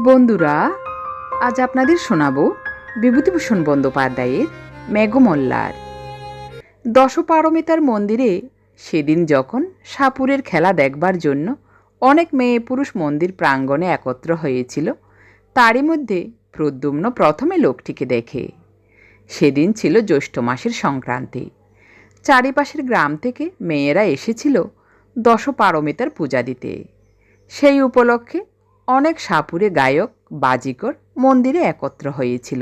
বন্ধুরা, আজ আপনাদের শোনাবো বিভূতিভূষণ বন্দ্যোপাধ্যায়ের মেঘমল্লার। দশপারমিতার মন্দিরে সেদিন যখন সাপুরের খেলা দেখবার জন্য অনেক মেয়ে পুরুষ মন্দির প্রাঙ্গণে একত্র হয়েছিল, তারই মধ্যে প্রদ্যুম্ন প্রথমে লোকটিকে দেখে। সেদিন ছিল জ্যৈষ্ঠ মাসের সংক্রান্তি। চারিপাশের গ্রাম থেকে মেয়েরা এসেছিল দশপারমিতার পূজা দিতে। সেই উপলক্ষে অনেক সাপুরে গায়ক বাজিকর মন্দিরে একত্র হয়েছিল।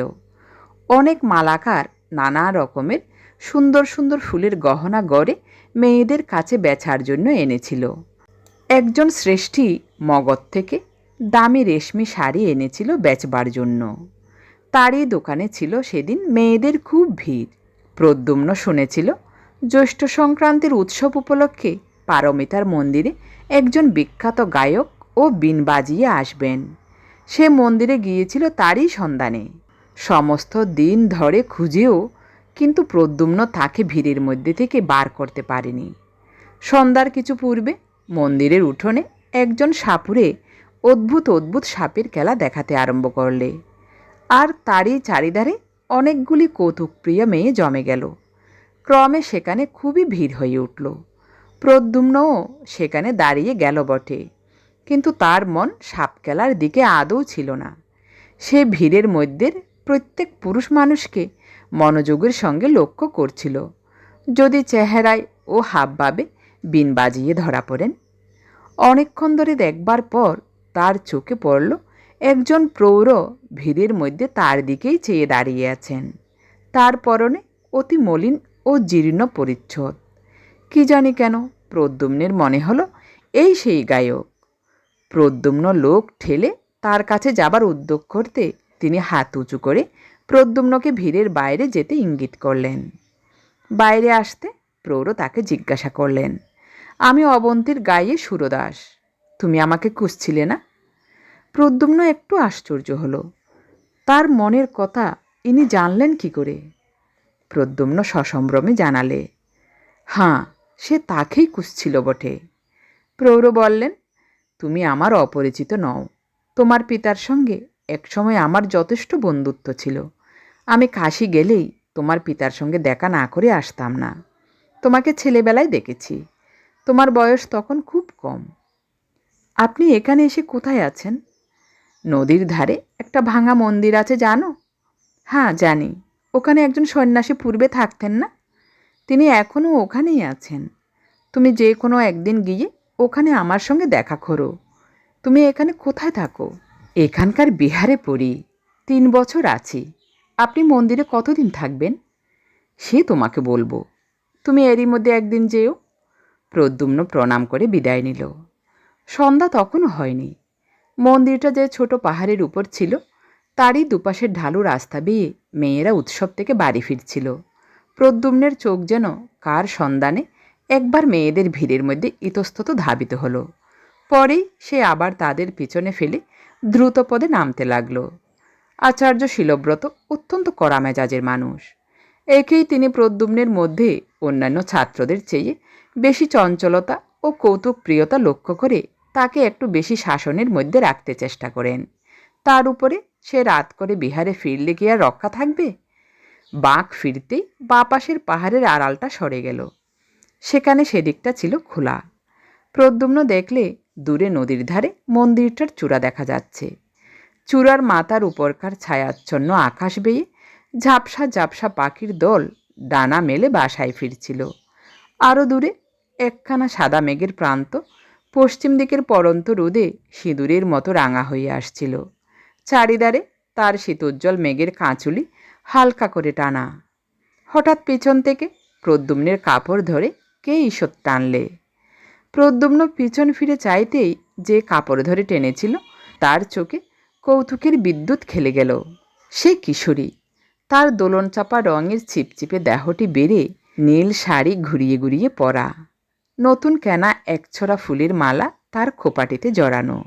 অনেক মালাকার নানা রকমের সুন্দর সুন্দর ফুলের গহনা গড়ে মেয়েদের কাছে বেচার জন্য এনেছিল। একজন শ্রেষ্ঠী মগধ থেকে দামি রেশমি শাড়ি এনেছিল বেচবার জন্য। তারই দোকানে ছিল সেদিন মেয়েদের খুব ভিড়। প্রদ্যুম্ন শুনেছিল জ্যৈষ্ঠ সংক্রান্তির উৎসব উপলক্ষে পারমিতার মন্দিরে একজন বিখ্যাত গায়ক ও বিন বাজিয়ে আসবেন। সে মন্দিরে গিয়েছিল তারই সন্ধানে। সমস্ত দিন ধরে খুঁজেও কিন্তু প্রদ্যুম্ন তাকে ভিড়ের মধ্যে থেকে বার করতে পারেনি। সন্ধ্যার কিছু পূর্বে মন্দিরের উঠোনে একজন সাপুরে অদ্ভুত অদ্ভুত সাপের খেলা দেখাতে আরম্ভ করলে, আর তারই চারিধারে অনেকগুলি কৌতুকপ্রিয় মেয়ে জমে গেল। ক্রমে সেখানে খুবই ভিড় হয়ে উঠল। প্রদ্যুম্নও সেখানে দাঁড়িয়ে গেল বটে, কিন্তু তার মন সাপ খেলার দিকে আদৌ ছিল না। সে ভিড়ের মধ্যে প্রত্যেক পুরুষ মানুষকে মনোযোগের সঙ্গে লক্ষ্য করছিল, যদি চেহারায় ও হাবভাবে বিন বাজিয়ে ধরা পড়েন। অনেকক্ষণ ধরে দেখবার পর তার চোখে পড়ল একজন প্রৌঢ় ভিড়ের মধ্যে তার দিকেই চেয়ে দাঁড়িয়ে আছেন। তার পরনে অতি মলিন ও জীর্ণ পরিচ্ছদ। কি জানি কেন প্রদ্যুম্নের মনে হলো এই সেই গায়ক। প্রদ্যুম্ন লোক ঠেলে তার কাছে যাবার উদ্যোগ করতে তিনি হাত উঁচু করে প্রদ্যুম্নকে ভিড়ের বাইরে যেতে ইঙ্গিত করলেন। বাইরে আসতে প্রৌঢ় তাকে জিজ্ঞাসা করলেন, আমি অবন্তীর গায়ে সুরদাস, তুমি আমাকে খুঁজছিলে না? প্রদ্যুম্ন একটু আশ্চর্য হলো, তার মনের কথা ইনি জানলেন কি করে? প্রদ্যুম্ন সসম্ভ্রমে জানালে, হ্যাঁ, সে তাকেই খুঁজছিল বটে। প্রৌঢ় বললেন, তুমি আমার অপরিচিত নও। তোমার পিতার সঙ্গে একসময় আমার যথেষ্ট বন্ধুত্ব ছিল। আমি কাশী গেলেই তোমার পিতার সঙ্গে দেখা না করে আসতাম না। তোমাকে ছেলেবেলায় দেখেছি, তোমার বয়স তখন খুব কম। আপনি এখানে এসে কোথায় আছেন? নদীর ধারে একটা ভাঙা মন্দির আছে, জানো? হ্যাঁ জানি, ওখানে একজন সন্ন্যাসী পূর্বে থাকতেন না? তিনি এখনও ওখানেই আছেন। তুমি যে কোনো একদিন গিয়ে ওখানে আমার সঙ্গে দেখা করো। তুমি এখানে কোথায় থাকো? এখানকার বিহারে পড়ি, 3 বছর আছি। আপনি মন্দিরে কতদিন থাকবেন? সে তোমাকে বলবো, তুমি এরই মধ্যে একদিন যেও। প্রদ্যুম্ন প্রণাম করে বিদায় নিল। সন্ধ্যা তখনও হয়নি। মন্দিরটা যে ছোট পাহাড়ের উপর ছিল, তারই দুপাশের ঢালু রাস্তা বেয়ে মেয়েরা উৎসব থেকে বাড়ি ফিরছিল। প্রদ্যুম্নের চোখ যেন কার সন্ধানে একবার মেয়েদের ভিড়ের মধ্যে ইতস্তত ধাবিত হলো। পরেই সে আবার তাদের পিছনে ফেলে দ্রুত পদে নামতে লাগল। আচার্য শীলব্রত অত্যন্ত কড়া মেজাজের মানুষ। একেই তিনি প্রদ্যুম্নের মধ্যে অন্যান্য ছাত্রদের চেয়ে বেশি চঞ্চলতা ও কৌতুকপ্রিয়তা লক্ষ্য করে তাকে একটু বেশি শাসনের মধ্যে রাখতে চেষ্টা করেন। তার উপরে সে রাত করে বিহারে ফিরলে কি আর রক্ষা থাকবে? বাঁক ফিরতেই বাঁ পাশের পাহাড়ের আড়ালটা সরে গেল। সেখানে সেদিকটা ছিল খোলা। প্রদ্যুম্ন দেখলে দূরে নদীর ধারে মন্দিরটার চূড়া দেখা যাচ্ছে। চূড়ার মাথার উপরকার ছায়াচ্ছন্ন আকাশ বেয়ে ঝাপসা ঝাপসা পাখির দল ডানা মেলে বাসায় ফিরছিল। আরও দূরে একখানা সাদা মেঘের প্রান্ত পশ্চিম দিকের পড়ন্ত রোদে সিঁদুরের মতো রাঙা হয়ে আসছিল। চারিধারে তার শীতোজ্জ্বল মেঘের কাঁচুলি হালকা করে টানা। হঠাৎ পিছন থেকে প্রদ্যুম্নের কাপড় ধরে কে ঈষৎ টানলে। প্রদ্যুম্ন পিছন ফিরে চাইতেই যে কাপড় ধরে টেনেছিল তার চোখে কৌতুকের বিদ্যুৎ খেলে গেল। সে কিশোরী। তার দোলন চাপা রঙের ছিপছিপে দেহটি বেড়ে নীল শাড়ি ঘুরিয়ে ঘুরিয়ে পরা, নতুন কেনা একছড়া ফুলের মালা তার খোপাটিতে জড়ানো।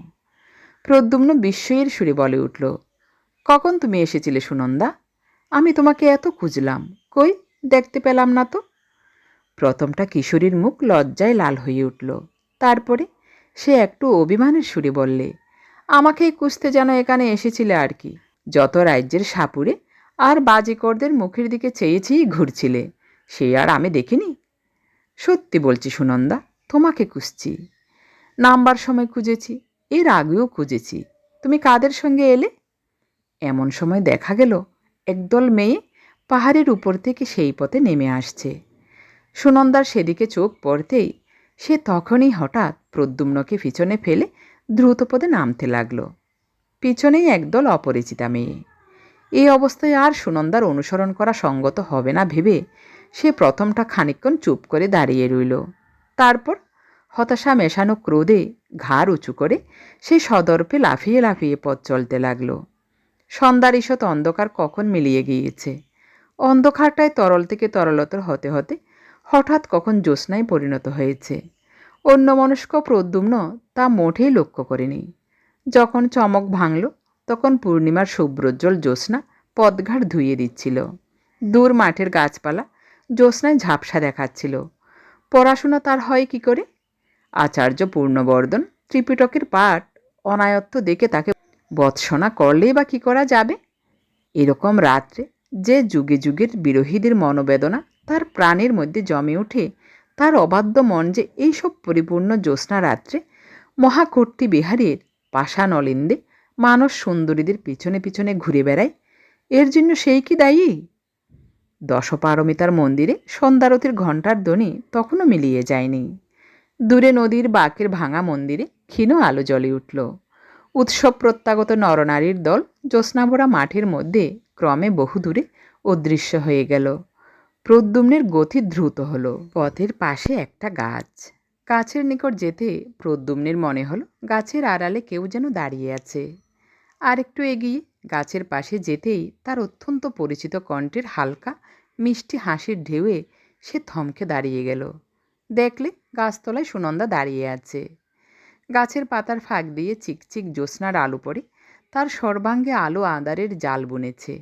প্রদ্যুম্ন বিস্ময়ের সুরে বলে উঠল, কখন তুমি এসেছিলে সুনন্দা? আমি তোমাকে এত খুঁজলাম, কই দেখতে পেলাম না তো। প্রথমটা কিশোরীর মুখ লজ্জায় লাল হয়ে উঠল। তারপরে সে একটু অভিমানের সুরে বললে, আমাকেই কুঁচতে যেন এখানে এসেছিলে আর কি। যত রাজ্যের সাপুরে আর বাজিকরদের মুখের দিকে চেয়েছেই ঘুরছিলে, সে আর আমি দেখিনি? সত্যি বলছি সুনন্দা, তোমাকে খুঁজছি। নামবার সময় খুঁজেছি, এর আগেও খুঁজেছি। তুমি কাদের সঙ্গে এলে? এমন সময় দেখা গেল একদল মেয়ে পাহাড়ের উপর থেকে সেই পথে নেমে আসছে। সুনন্দার সেদিকে চোখ পড়তেই সে তখনই হঠাৎ প্রদ্যুম্নকে পিছনে ফেলে দ্রুতপদে নামতে লাগল। পিছনেই একদল অপরিচিতা মেয়ে। এই অবস্থায় আর সুনন্দার অনুসরণ করা সঙ্গত হবে না ভেবে সে প্রথমটা খানিকক্ষণ চুপ করে দাঁড়িয়ে রইল। তারপর হতাশা মেশানো ক্রোধে ঘাড় উঁচু করে সে সদর্পে লাফিয়ে লাফিয়ে পথ চলতে লাগল। সন্ধ্যার ঈষৎ অন্ধকার কখন মিলিয়ে গিয়েছে। অন্ধকারটায় তরল থেকে তরলতর হতে হতে হঠাৎ কখন জ্যোৎস্নায় পরিণত হয়েছে। অন্যমনস্ক প্রদ্যুম্ন তা মোটেই লক্ষ্য করেনি। যখন চমক ভাঙল তখন পূর্ণিমার শুভ্রোজ্জ্বল জ্যোৎস্না পথঘাট ধুইয়ে দিচ্ছিল। দূর মাঠের গাছপালা জ্যোৎস্নায় ঝাপসা দেখাচ্ছিল। পড়াশোনা তার হয় কি করে? আচার্য পূর্ণবর্ধন ত্রিপিটকের পাঠ অনায়ত্ত দেখে তাকে বৎসনা করলেই বা কী করা যাবে? এরকম রাত্রে যে যুগে যুগের বিরোহীদের মনোবেদনা তার প্রাণের মধ্যে জমে ওঠে, তার অবাধ্য মন যে এইসব পরিপূর্ণ জ্যোৎস্না রাত্রে মহাকর্তি বিহারের পাষাণ অলিন্দে মানস সুন্দরীদের পিছনে পিছনে ঘুরে বেড়ায়, এর জন্য সেই কি দায়ী? দশপারমিতার মন্দিরে সন্ধ্যারতির ঘণ্টার ধ্বনি তখনও মিলিয়ে যায়নি। দূরে নদীর বাঁকের ভাঙা মন্দিরে ক্ষীণ আলো জ্বলে উঠল। উৎসব প্রত্যাগত নরনারীর দল জ্যোৎস্নাভরা মাঠের মধ্যে ক্রমে বহু দূরে অদৃশ্য হয়ে গেল। প্রদ্যুম্নের গতি দ্রুত হল। পথের পাশে একটা গাছ। গাছের নিকট যেতে প্রদ্যুম্নের মনে হলো গাছের আড়ালে কেউ যেন দাঁড়িয়ে আছে। আর একটু এগিয়ে গাছের পাশে যেতেই তার অত্যন্ত পরিচিত কণ্ঠের হালকা মিষ্টি হাসির ঢেউয়ে সে থমকে দাঁড়িয়ে গেল। দেখলে গাছতলায় সুনন্দা দাঁড়িয়ে আছে। গাছের পাতার ফাঁক দিয়ে চিকচিক জ্যোৎস্নার আলো পড়ে তার সর্বাঙ্গে আলো আঁধারের জাল বুনেছে।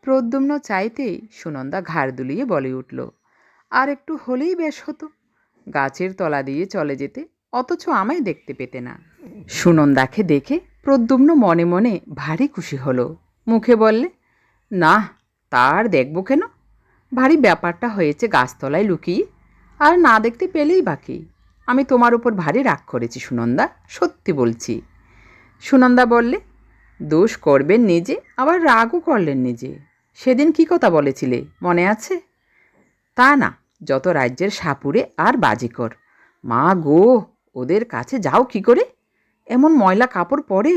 প্রদ্যুম্ন চাইতেই সুনন্দা ঘাড় দুলিয়ে বলে উঠল, আর একটু হলেই বেশ হতো। গাছের তলা দিয়ে চলে যেতে, অথচ আমায় দেখতে পেতে না। সুনন্দাকে দেখে প্রদ্যুম্ন মনে মনে ভারী খুশি হলো। মুখে বললে, না তার দেখব কেন? ভারী ব্যাপারটা হয়েছে গাছতলায় লুকিয়ে, আর না দেখতে পেলেই বাকি। আমি তোমার উপর ভারী রাগ করেছি সুনন্দা, সত্যি বলছি। সুনন্দা বললে, দোষ করবেন নিজে, আবার রাগও করলেন নিজে। সেদিন কি কথা বলেছিলে মনে আছে? তা না, যত রাজ্যের সাপুরে আর বাজিকর। মা গো, ওদের কাছে যাও কি করে? এমন ময়লা কাপড় পরে?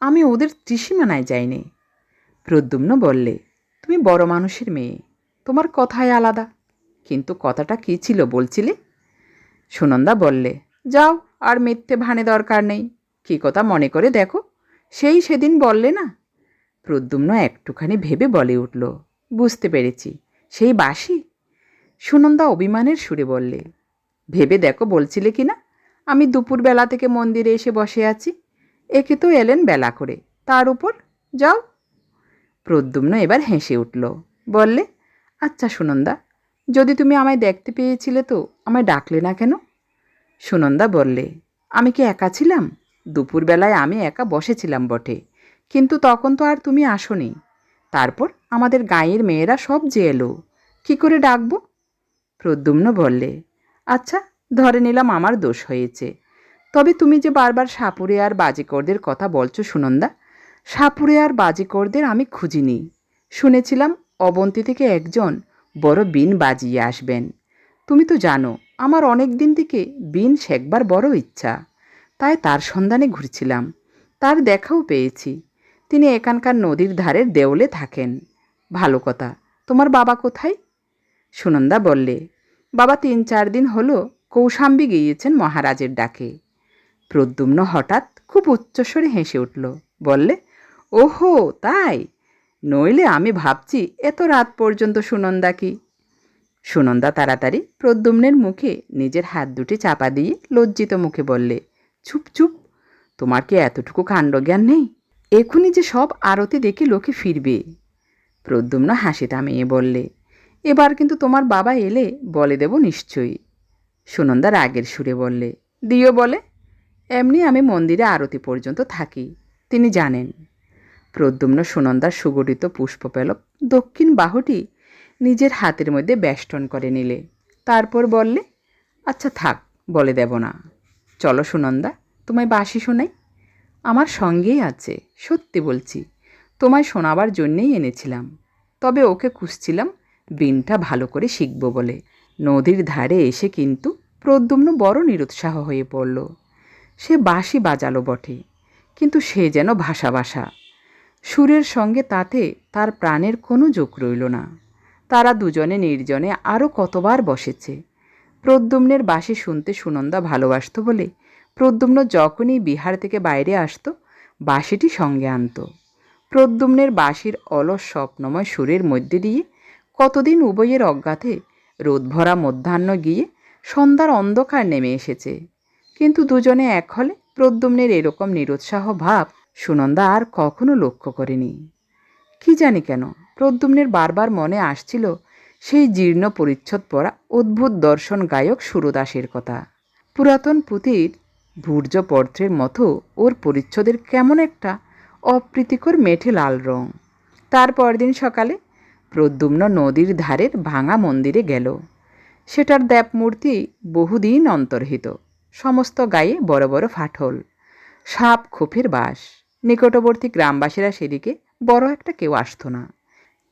আমি ওদের ত্রিসীমানায় যাইনি। প্রদ্যুম্ন বললে, তুমি বড় মানুষের মেয়ে, তোমার কথাই আলাদা। কিন্তু কথাটা কী ছিল বলছিলে? সুনন্দা বললে, যাও, আর মিথ্যে ভানে দরকার নেই। কী কথা মনে করে দেখো, সেই সেদিন বললে না। প্রদ্যুম্ন একটুখানি ভেবে বলে উঠল, বুঝতে পেরেছি, সেই বাসি। সুনন্দা অভিমানের সুরে বললে, ভেবে দেখো বলছিলে কি না? আমি দুপুরবেলা থেকে মন্দিরে এসে বসে আছি, একে তো এলেন বেলা করে, তার উপর যাও। প্রদ্যুম্ন এবার হেসে উঠল, বললে, আচ্ছা সুনন্দা, যদি তুমি আমায় দেখতে পেয়েছিলে তো আমায় ডাকলে না কেন? সুনন্দা বললে, আমি কি একা ছিলাম? দুপুরবেলায় আমি একা বসেছিলাম বটে, কিন্তু তখন তো আর তুমি আসোনি। তারপর আমাদের গাঁয়ের মেয়েরা সব যে এলো, কী করে ডাকবো? প্রদ্যুম্ন বললে, আচ্ছা ধরে নিলাম আমার দোষ হয়েছে। তবে তুমি যে বারবার সাপুরে আর বাজিকরদের কথা বলছো সুনন্দা, সাপুরে আর বাজিকরদের আমি খুঁজিনি। শুনেছিলাম অবন্তী থেকে একজন বড় বীণ বাজিয়ে আসবেন। তুমি তো জানো আমার অনেক দিন থেকে বীণ শেখবার বড় ইচ্ছা, তাই তার সন্ধানে ঘুরছিলাম। তার দেখাও পেয়েছি। তিনি এখানকার নদীর ধারের দেউলে থাকেন। ভালো কথা, তোমার বাবা কোথায়? সুনন্দা বললে, বাবা 3-4 দিন হলো কৌশাম্বী গিয়েছেন মহারাজের ডাকে। প্রদ্যুম্ন হঠাৎ খুব উচ্চস্বরে হেসে উঠল, বললে, ওহো তাই? নইলে আমি ভাবছি এত রাত পর্যন্ত সুনন্দা কি। সুনন্দা তাড়াতাড়ি প্রদ্যুম্নের মুখে নিজের হাত দুটি চাপা দিয়ে লজ্জিত মুখে বললে, চুপ চুপ, তোমার কি এতটুকু কাণ্ডজ্ঞান নেই? এখনই যে সব আরতি দেখে লোকে ফিরবে। প্রদ্যুম্ন হাসি থামিয়ে বললে, এবার কিন্তু তোমার বাবা এলে বলে দেব নিশ্চয়ই। সুনন্দা রাগের সুরে বললে, দিও বলে? এমনি আমি মন্দিরে আরতি পর্যন্ত থাকি, তিনি জানেন। প্রদ্যুম্ন সুনন্দার সুগঠিত পুষ্পপেলক দক্ষিণ বাহুটি নিজের হাতের মধ্যে বেষ্টন করে নিলে, তারপর বললে, আচ্ছা থাক, বলে দেব না। চলো সুনন্দা, তোমায় বাঁশি শোনাই। আমার সঙ্গেই আছে, সত্যি বলছি, তোমায় শোনাবার জন্যেই এনেছিলাম। তবে ওকে খুঁজছিলাম বিনটা ভালো করে শিখব বলে। নদীর ধারে এসে কিন্তু প্রদ্যুম্ন বড় নিরুৎসাহ হয়ে পড়ল। সে বাঁশি বাজালো বটে, কিন্তু সে যেন ভাষা ভাষা। সুরের সঙ্গে তাতে তার প্রাণের কোনো যোগ রইল না। তারা দুজনে নির্জনে আরও কতবার বসেছে। প্রদ্যুম্নের বাঁশি শুনতে সুনন্দা ভালোবাসত বলে প্রদ্যুম্ন যখনই বিহার থেকে বাইরে আসত বাঁশিটি সঙ্গে আনত। প্রদ্যুম্নের বাঁশির অলস স্বপ্নময় সুরের মধ্যে দিয়ে কতদিন উভয়ের অজ্ঞাতে রোদভরা মধ্যাহ্ন গিয়ে সন্ধ্যার অন্ধকার নেমে এসেছে, কিন্তু দুজনে এক হলে প্রদ্যুম্নের এরকম নিরুৎসাহ ভাব সুনন্দা আর কখনো লক্ষ্য করেনি। কি জানি কেন প্রদ্যুম্নের বারবার মনে আসছিল সেই জীর্ণ পরিচ্ছদ পরা অদ্ভুত দর্শন গায়ক সুরদাসের কথা। পুরাতন পুঁথির ভূর্জপত্রের মতো ওর পরিচ্ছদের কেমন একটা অপ্রীতিকর মেঠে লাল রং। তার পরদিন সকালে প্রদ্যুম্ন নদীর ধারের ভাঙা মন্দিরে গেল। সেটার দেবমূর্তি বহুদিন অন্তর্হিত, সমস্ত গায়ে বড় বড় ফাটল, সাপ খোপের বাস। নিকটবর্তী গ্রামবাসীরা সেদিকে বড় একটা কেউ আসত না।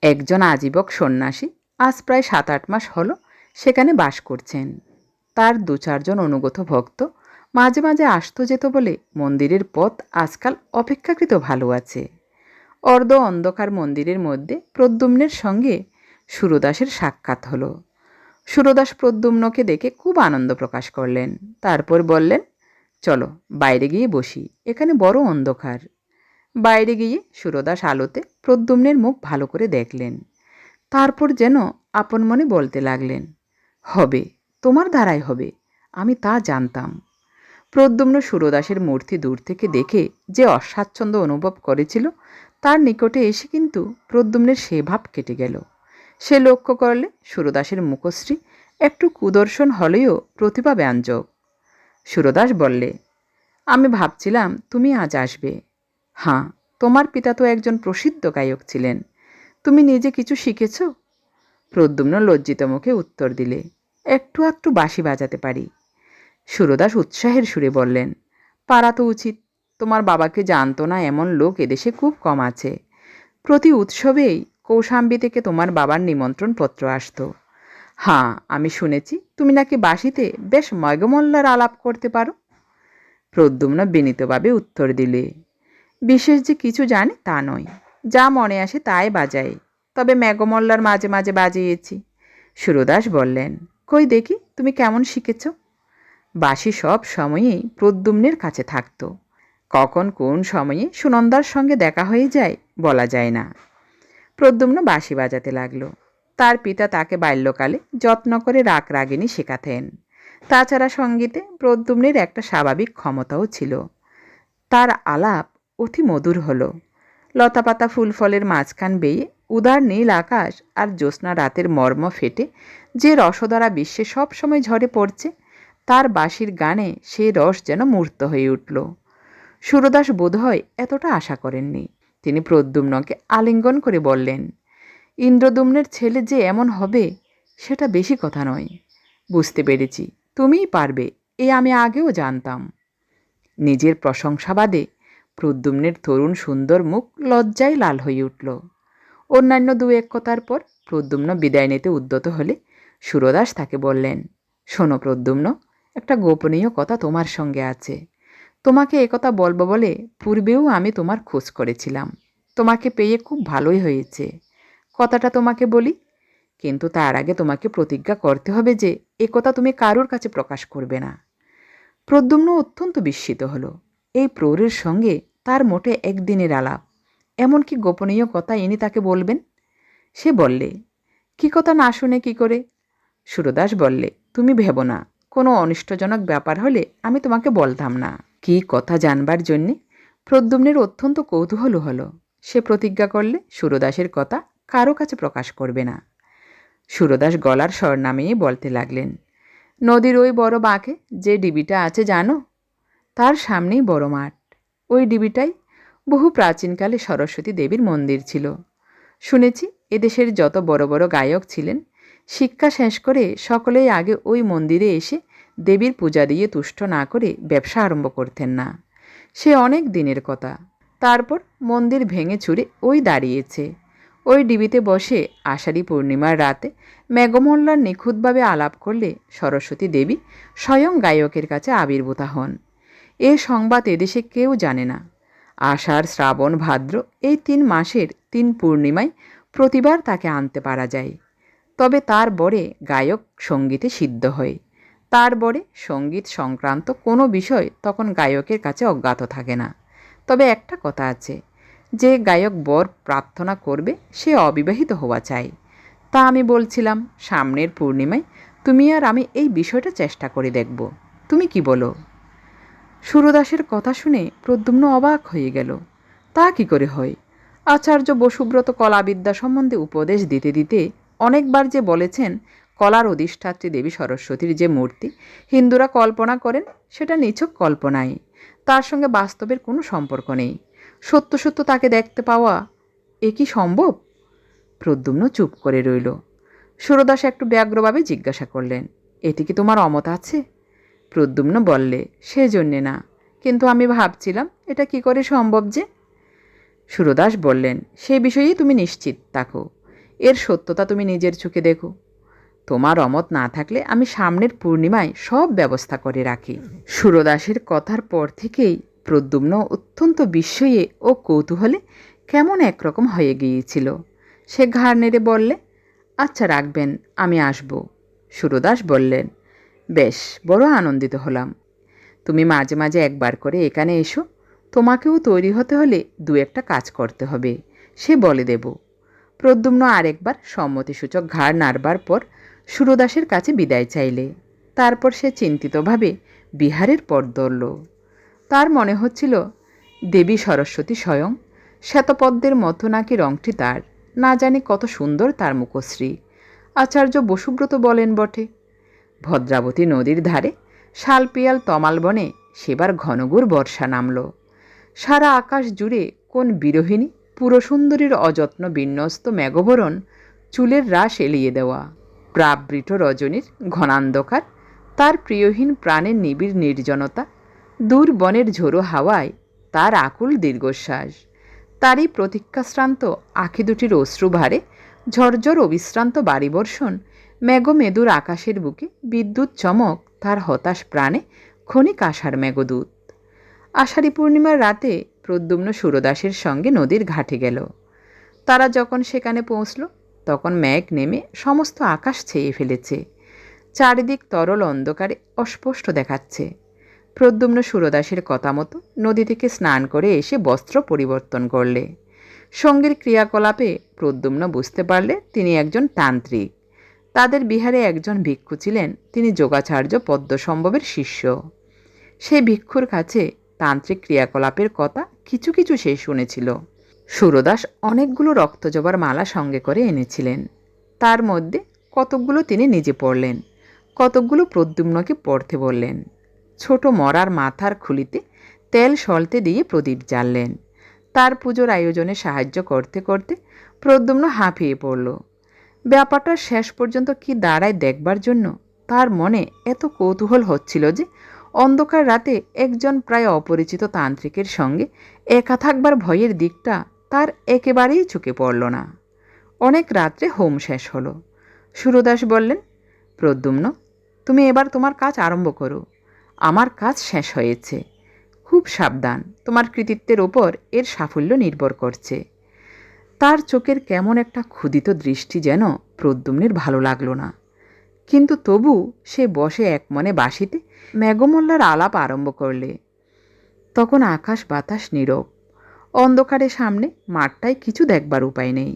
একজন আজীবক সন্ন্যাসী আজ প্রায় 7-8 মাস হলো সেখানে বাস করছেন। তার 2-4 জন অনুগত ভক্ত মাঝে মাঝে আসতো যেত বলে মন্দিরের পথ আজকাল অপেক্ষাকৃত ভালো আছে। অর্ধ অন্ধকার মন্দিরের মধ্যে প্রদ্যুম্নের সঙ্গে সুরদাসের সাক্ষাৎ হলো। সুরদাস প্রদ্যুম্নকে দেখে খুব আনন্দ প্রকাশ করলেন। তারপর বললেন, চলো বাইরে গিয়ে বসি, এখানে বড় অন্ধকার। বাইরে গিয়ে সুরদাস আলোতে প্রদ্যুম্নের মুখ ভালো করে দেখলেন। তারপর যেন আপন মনে বলতে লাগলেন, হবে, তোমার দ্বারাই হবে, আমি তা জানতাম। প্রদ্যুম্ন সুরদাসের মূর্তি দূর থেকে দেখে যে অস্বাচ্ছন্দ্য অনুভব করেছিল, তার নিকটে এসে কিন্তু প্রদ্যুম্নের সে ভাব কেটে গেল। সে লক্ষ্য করলে সুরদাসের মুখশ্রী একটু কুদর্শন হলেও প্রতিভা ব্যঞ্জক। সুরদাস বললে, আমি ভাবছিলাম তুমি আজ আসবে। হ্যাঁ, তোমার পিতা তো একজন প্রসিদ্ধ গায়ক ছিলেন, তুমি নিজে কিছু শিখেছ? প্রদ্যুম্ন লজ্জিত মুখে উত্তর দিলে, একটু একটু বাঁশি বাজাতে পারি। সুরদাস উৎসাহের সুরে বললেন, পারা তো উচিত, তোমার বাবাকে জানতো না এমন লোক এদেশে খুব কম আছে। প্রতি উৎসবেই কৌশাম্বী থেকে তোমার বাবার নিমন্ত্রণ পত্র আসতো। হ্যাঁ, আমি শুনেছি তুমি নাকি বাঁশিতে বেশ ময়গমল্লার আলাপ করতে পারো। প্রদ্যুম্ন বিনীতভাবে উত্তর দিলে, বিশেষ যে কিছু জানি তা নয়, যা মনে আসে তাই বাজাই, তবে মেঘমল্লার মাঝে মাঝে বাজিয়েছি। সুরদাস বললেন, কই দেখি তুমি কেমন শিখেছ? বাঁশি সব সময়েই প্রদ্যুম্নের কাছে থাকত। কখন কোন সময়ে সুনন্দার সঙ্গে দেখা হয়ে যায় বলা যায় না। প্রদ্যুম্ন বাঁশি বাজাতে লাগলো। তার পিতা তাকে বাল্যকালে যত্ন করে রাগ রাগিনী শেখাতেন। তাছাড়া সঙ্গীতে প্রদ্যুম্নের একটা স্বাভাবিক ক্ষমতাও ছিল। তার আলাপ অতি মধুর হলো। লতাপাতা ফুল ফলের মাঝখান বেয়ে উদার নীল আকাশ আর জ্যোৎস্না রাতের মর্ম ফেটে যে রসধারা বিশ্বে সব সময় ঝরে পড়ছে, তার বাঁশির গানে সে রস যেন মূর্ত হয়ে উঠল। সুরদাস বোধহয় এতটা আশা করেননি। তিনি প্রদ্যুম্নকে আলিঙ্গন করে বললেন, ইন্দ্রদ্যুম্নের ছেলে যে এমন হবে সেটা বেশি কথা নয়। বুঝতে পেরেছি তুমিই পারবে, এ আমি আগেও জানতাম। নিজের প্রশংসাবাদে প্রদ্যুম্নের তরুণ সুন্দর মুখ লজ্জায় লাল হয়ে উঠল। অন্যান্য 2-1 কথার পর প্রদ্যুম্ন বিদায় নিতে উদ্যত হলে সুরদাস তাকে বললেন, শোনো প্রদ্যুম্ন, একটা গোপনীয় কথা তোমার সঙ্গে আছে। তোমাকে একথা বলবো বলে পূর্বেও আমি তোমার খোঁজ করেছিলাম। তোমাকে পেয়ে খুব ভালোই হয়েছে। কথাটা তোমাকে বলি, কিন্তু তার আগে তোমাকে প্রতিজ্ঞা করতে হবে যে একথা তুমি কারোর কাছে প্রকাশ করবে না। প্রদ্যুম্ন অত্যন্ত বিস্মিত হলো। এই প্রৌঢ়ের সঙ্গে তার মোটে একদিনের আলাপ, এমনকি গোপনীয় কথা ইনি তাকে বলবেন? সে বললে, কি কথা না শুনে কি করে? সুরদাস বললে, তুমি ভেবো না, কোনো অনিষ্টজনক ব্যাপার হলে আমি তোমাকে বলতাম না। কি কথা জানবার জন্যে প্রদ্যুম্নের অত্যন্ত কৌতূহল হলো। সে প্রতিজ্ঞা করলে সুরদাসের কথা কারো কাছে প্রকাশ করবে না। সুরদাস গলার স্বর নামিয়ে বলতে লাগলেন, নদীর ওই বড় বাঁকে যে ডিবিটা আছে জানো? তার সামনেই বড় মাঠ। ওই ডিবিটাই বহু প্রাচীনকালে সরস্বতী দেবীর মন্দির ছিল। শুনেছি এদেশের যত বড় বড় গায়ক ছিলেন, শিক্ষা শেষ করে সকলেই আগে ওই মন্দিরে এসে দেবীর পূজা দিয়ে তুষ্ট না করে ব্যবসা আরম্ভ করতেন না। সে অনেক দিনের কথা। তারপর মন্দির ভেঙে চুরে ওই দাঁড়িয়েছে। ওই ডিবিতে বসে আষাঢ়ী পূর্ণিমার রাতে মেঘমল্লার নিখুঁতভাবে আলাপ করলে সরস্বতী দেবী স্বয়ং গায়কের কাছে আবির্ভূতা হন। এ সংবাদ এদেশে কেউ জানে না। আষাঢ়, শ্রাবণ, ভাদ্র এই 3 মাসের 3 পূর্ণিমায় প্রতিবার তাকে আনতে পারা যায়। তবে তার বরে গায়ক সঙ্গীতে সিদ্ধ হয়। তার বরে সঙ্গীত সংক্রান্ত কোনো বিষয় তখন গায়কের কাছে অজ্ঞাত থাকে না। তবে একটা কথা আছে, যে গায়ক বর প্রার্থনা করবে সে অবিবাহিত হওয়া চাই। তা আমি বলছিলাম, সামনের পূর্ণিমায় তুমি আর আমি এই বিষয়টা চেষ্টা করে দেখব। তুমি কি বলো? সুরদাসের কথা শুনে প্রদ্যুম্ন অবাক হয়ে গেল। তা কি করে হয়? আচার্য বসুব্রত কলাবিদ্যা সম্বন্ধে উপদেশ দিতে দিতে অনেকবার যে বলেছেন, কলার অধিষ্ঠাত্রী দেবী সরস্বতীর যে মূর্তি হিন্দুরা কল্পনা করেন সেটা নিছক কল্পনাই, তার সঙ্গে বাস্তবের কোনো সম্পর্ক নেই। সত্য সত্য তাকে দেখতে পাওয়া এ কি সম্ভব? প্রদ্যুম্ন চুপ করে রইল। সুরদাস একটু ব্যগ্রভাবে জিজ্ঞাসা করলেন, এটি কি তোমার অমত আছে? প্রদ্যুম্ন বললে, সেজন্যে না, কিন্তু আমি ভাবছিলাম এটা কি করে সম্ভব যে। সুরদাস বললেন, সে বিষয়েই তুমি নিশ্চিত থাকো, এর সত্যতা তুমি নিজের চোখে দেখো। তোমার অমত না থাকলে আমি সামনের পূর্ণিমায় সব ব্যবস্থা করে রাখি। সুরদাসের কথার পর থেকেই প্রদ্যুম্ন অত্যন্ত বিস্ময়ে ও কৌতূহলে কেমন একরকম হয়ে গিয়েছিল। সে ঘাড় নেড়ে বললে, আচ্ছা রাখবেন, আমি আসব। সুরদাস বললেন, বেশ, বড় আনন্দিত হলাম। তুমি মাঝে মাঝে একবার করে এখানে এসো। তোমাকেও তৈরি হতে হলে 2-একটা কাজ করতে হবে, সে বলে দেব। প্রদ্যুম্ন আরেকবার সম্মতিসূচক ঘাড় নাড়বার পর সুরদাসের কাছে বিদায় চাইলে। তারপর সে চিন্তিতভাবে বিহারের পথ ধরল। তার মনে হচ্ছিল দেবী সরস্বতী স্বয়ং। শ্বেতপদ্মের মতো নাকি রংটি তার, না জানি কত সুন্দর তার মুখশ্রী। আচার্য বসুব্রত বলেন বটে। ভদ্রাবতী নদীর ধারে শালপিয়াল তমাল বনে সেবার ঘনঘোর বর্ষা নামল। সারা আকাশ জুড়ে কোন বিরোহিণী পুরসুন্দরীর অযত্ন বিন্যস্ত মেঘবরণ, চুলের রাশ এলিয়ে দেওয়া, প্রাবৃত রজনীর ঘনান্ধকার, তার প্রিয়হীন প্রাণের নিবিড় নির্জনতা, দূর বনের ঝোড়ো হাওয়ায় তার আকুল দীর্ঘশ্বাস, তারই প্রতীক্ষাশ্রান্ত আঁখি দুটির অশ্রুভারে ঝরঝর অবিশ্রান্ত বাড়িবর্ষণ, মেঘমেদুর আকাশের বুকে বিদ্যুৎ চমক, তার হতাশ প্রাণে ক্ষণিক আষাঢ় মেঘদূত। আষাঢ়ী পূর্ণিমার রাতে প্রদ্যুম্ন সুরদাসের সঙ্গে নদীর ঘাটে গেল। তারা যখন সেখানে পৌঁছল তখন মেঘ নেমে সমস্ত আকাশ ছেয়ে ফেলেছে। চারিদিক তরল অন্ধকারে অস্পষ্ট দেখাচ্ছে। প্রদ্যুম্ন সুরদাসের কথা মতো নদী থেকে স্নান করে এসে বস্ত্র পরিবর্তন করলে। সঙ্গীর ক্রিয়াকলাপে প্রদ্যুম্ন বুঝতে পারলে তিনি একজন তান্ত্রিক। তাদের বিহারে একজন ভিক্ষু ছিলেন, তিনি যোগাচার্য পদ্মসম্ভবের শিষ্য। সেই ভিক্ষুর কাছে তান্ত্রিক ক্রিয়াকলাপের কথা কিছু কিছু সে শুনেছিল। সুরদাস অনেকগুলো রক্তজবার মালা সঙ্গে করে এনেছিলেন। তার মধ্যে কতকগুলো তিনি নিজে পড়লেন, কতকগুলো প্রদ্যুম্নকে পড়তে বললেন। ছোট মরার মাথার খুলিতে তেল সলতে দিয়ে প্রদীপ জ্বাললেন। তার পুজোর আয়োজনে সাহায্য করতে করতে প্রদ্যুম্ন হাঁপিয়ে পড়ল। ব্যাপারটা শেষ পর্যন্ত কি দাঁড়ায় দেখবার জন্য তার মনে এত কৌতূহল হচ্ছিল যে অন্ধকার রাতে একজন প্রায় অপরিচিত তান্ত্রিকের সঙ্গে একা থাকবার ভয়ের দিকটা তার একেবারেই চোখে পড়ল না। অনেক রাত্রে হোম শেষ হলো। সুরদাস বললেন, প্রদ্যুম্ন, তুমি এবার তোমার কাজ আরম্ভ করো। আমার কাজ শেষ হয়েছে। খুব সাবধান, তোমার কৃতিত্বের ওপর এর সাফল্য নির্ভর করছে। তার চোখের কেমন একটা ক্ষুধিত দৃষ্টি যেন প্রদ্যুম্নের ভালো লাগলো না, কিন্তু তবু সে বসে একমনে বাঁশিতে মেঘমল্লার আলাপ আরম্ভ করলে। তখন আকাশ বাতাস নীরব। অন্ধকারের সামনে মাঠটায় কিছু দেখবার উপায় নেই।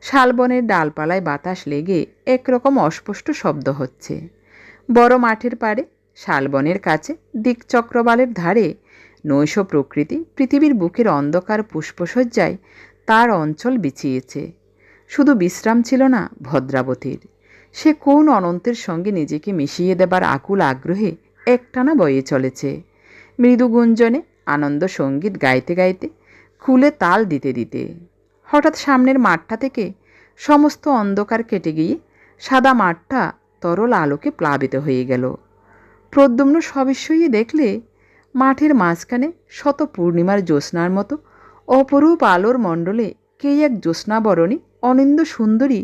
শালবনের ডালপালায় বাতাস লেগে একরকম অস্পষ্ট শব্দ হচ্ছে। বড় মাঠের পাড়ে শালবনের কাছে দিকচক্রবালের ধারে নৈশ প্রকৃতি পৃথিবীর বুকের অন্ধকার পুষ্পসজ্জায় তার অঞ্চল বিছিয়েছে। শুধু বিশ্রাম ছিল না ভদ্রাবতীর। সে কোন অনন্তের সঙ্গে নিজেকে মিশিয়ে দেবার আকুল আগ্রহে একটানা বয়ে চলেছে। মৃদু গুঞ্জনে আনন্দ সঙ্গীত গাইতে গাইতে, খুলে তাল দিতে দিতে। হঠাৎ সামনের মাঠটা থেকে সমস্ত অন্ধকার কেটে গিয়ে সাদা মাঠটা তরল আলোকে প্লাবিত হয়ে গেল। প্রদ্যুম্ন সবিস্ময়ে দেখলে মাঠের মাঝখানে শত পূর্ণিমার জ্যোৎস্নার মতো অপরূপ আলোর মণ্ডলে কে এক জ্যোৎস্নাবরণী অনিন্দ্য সুন্দরী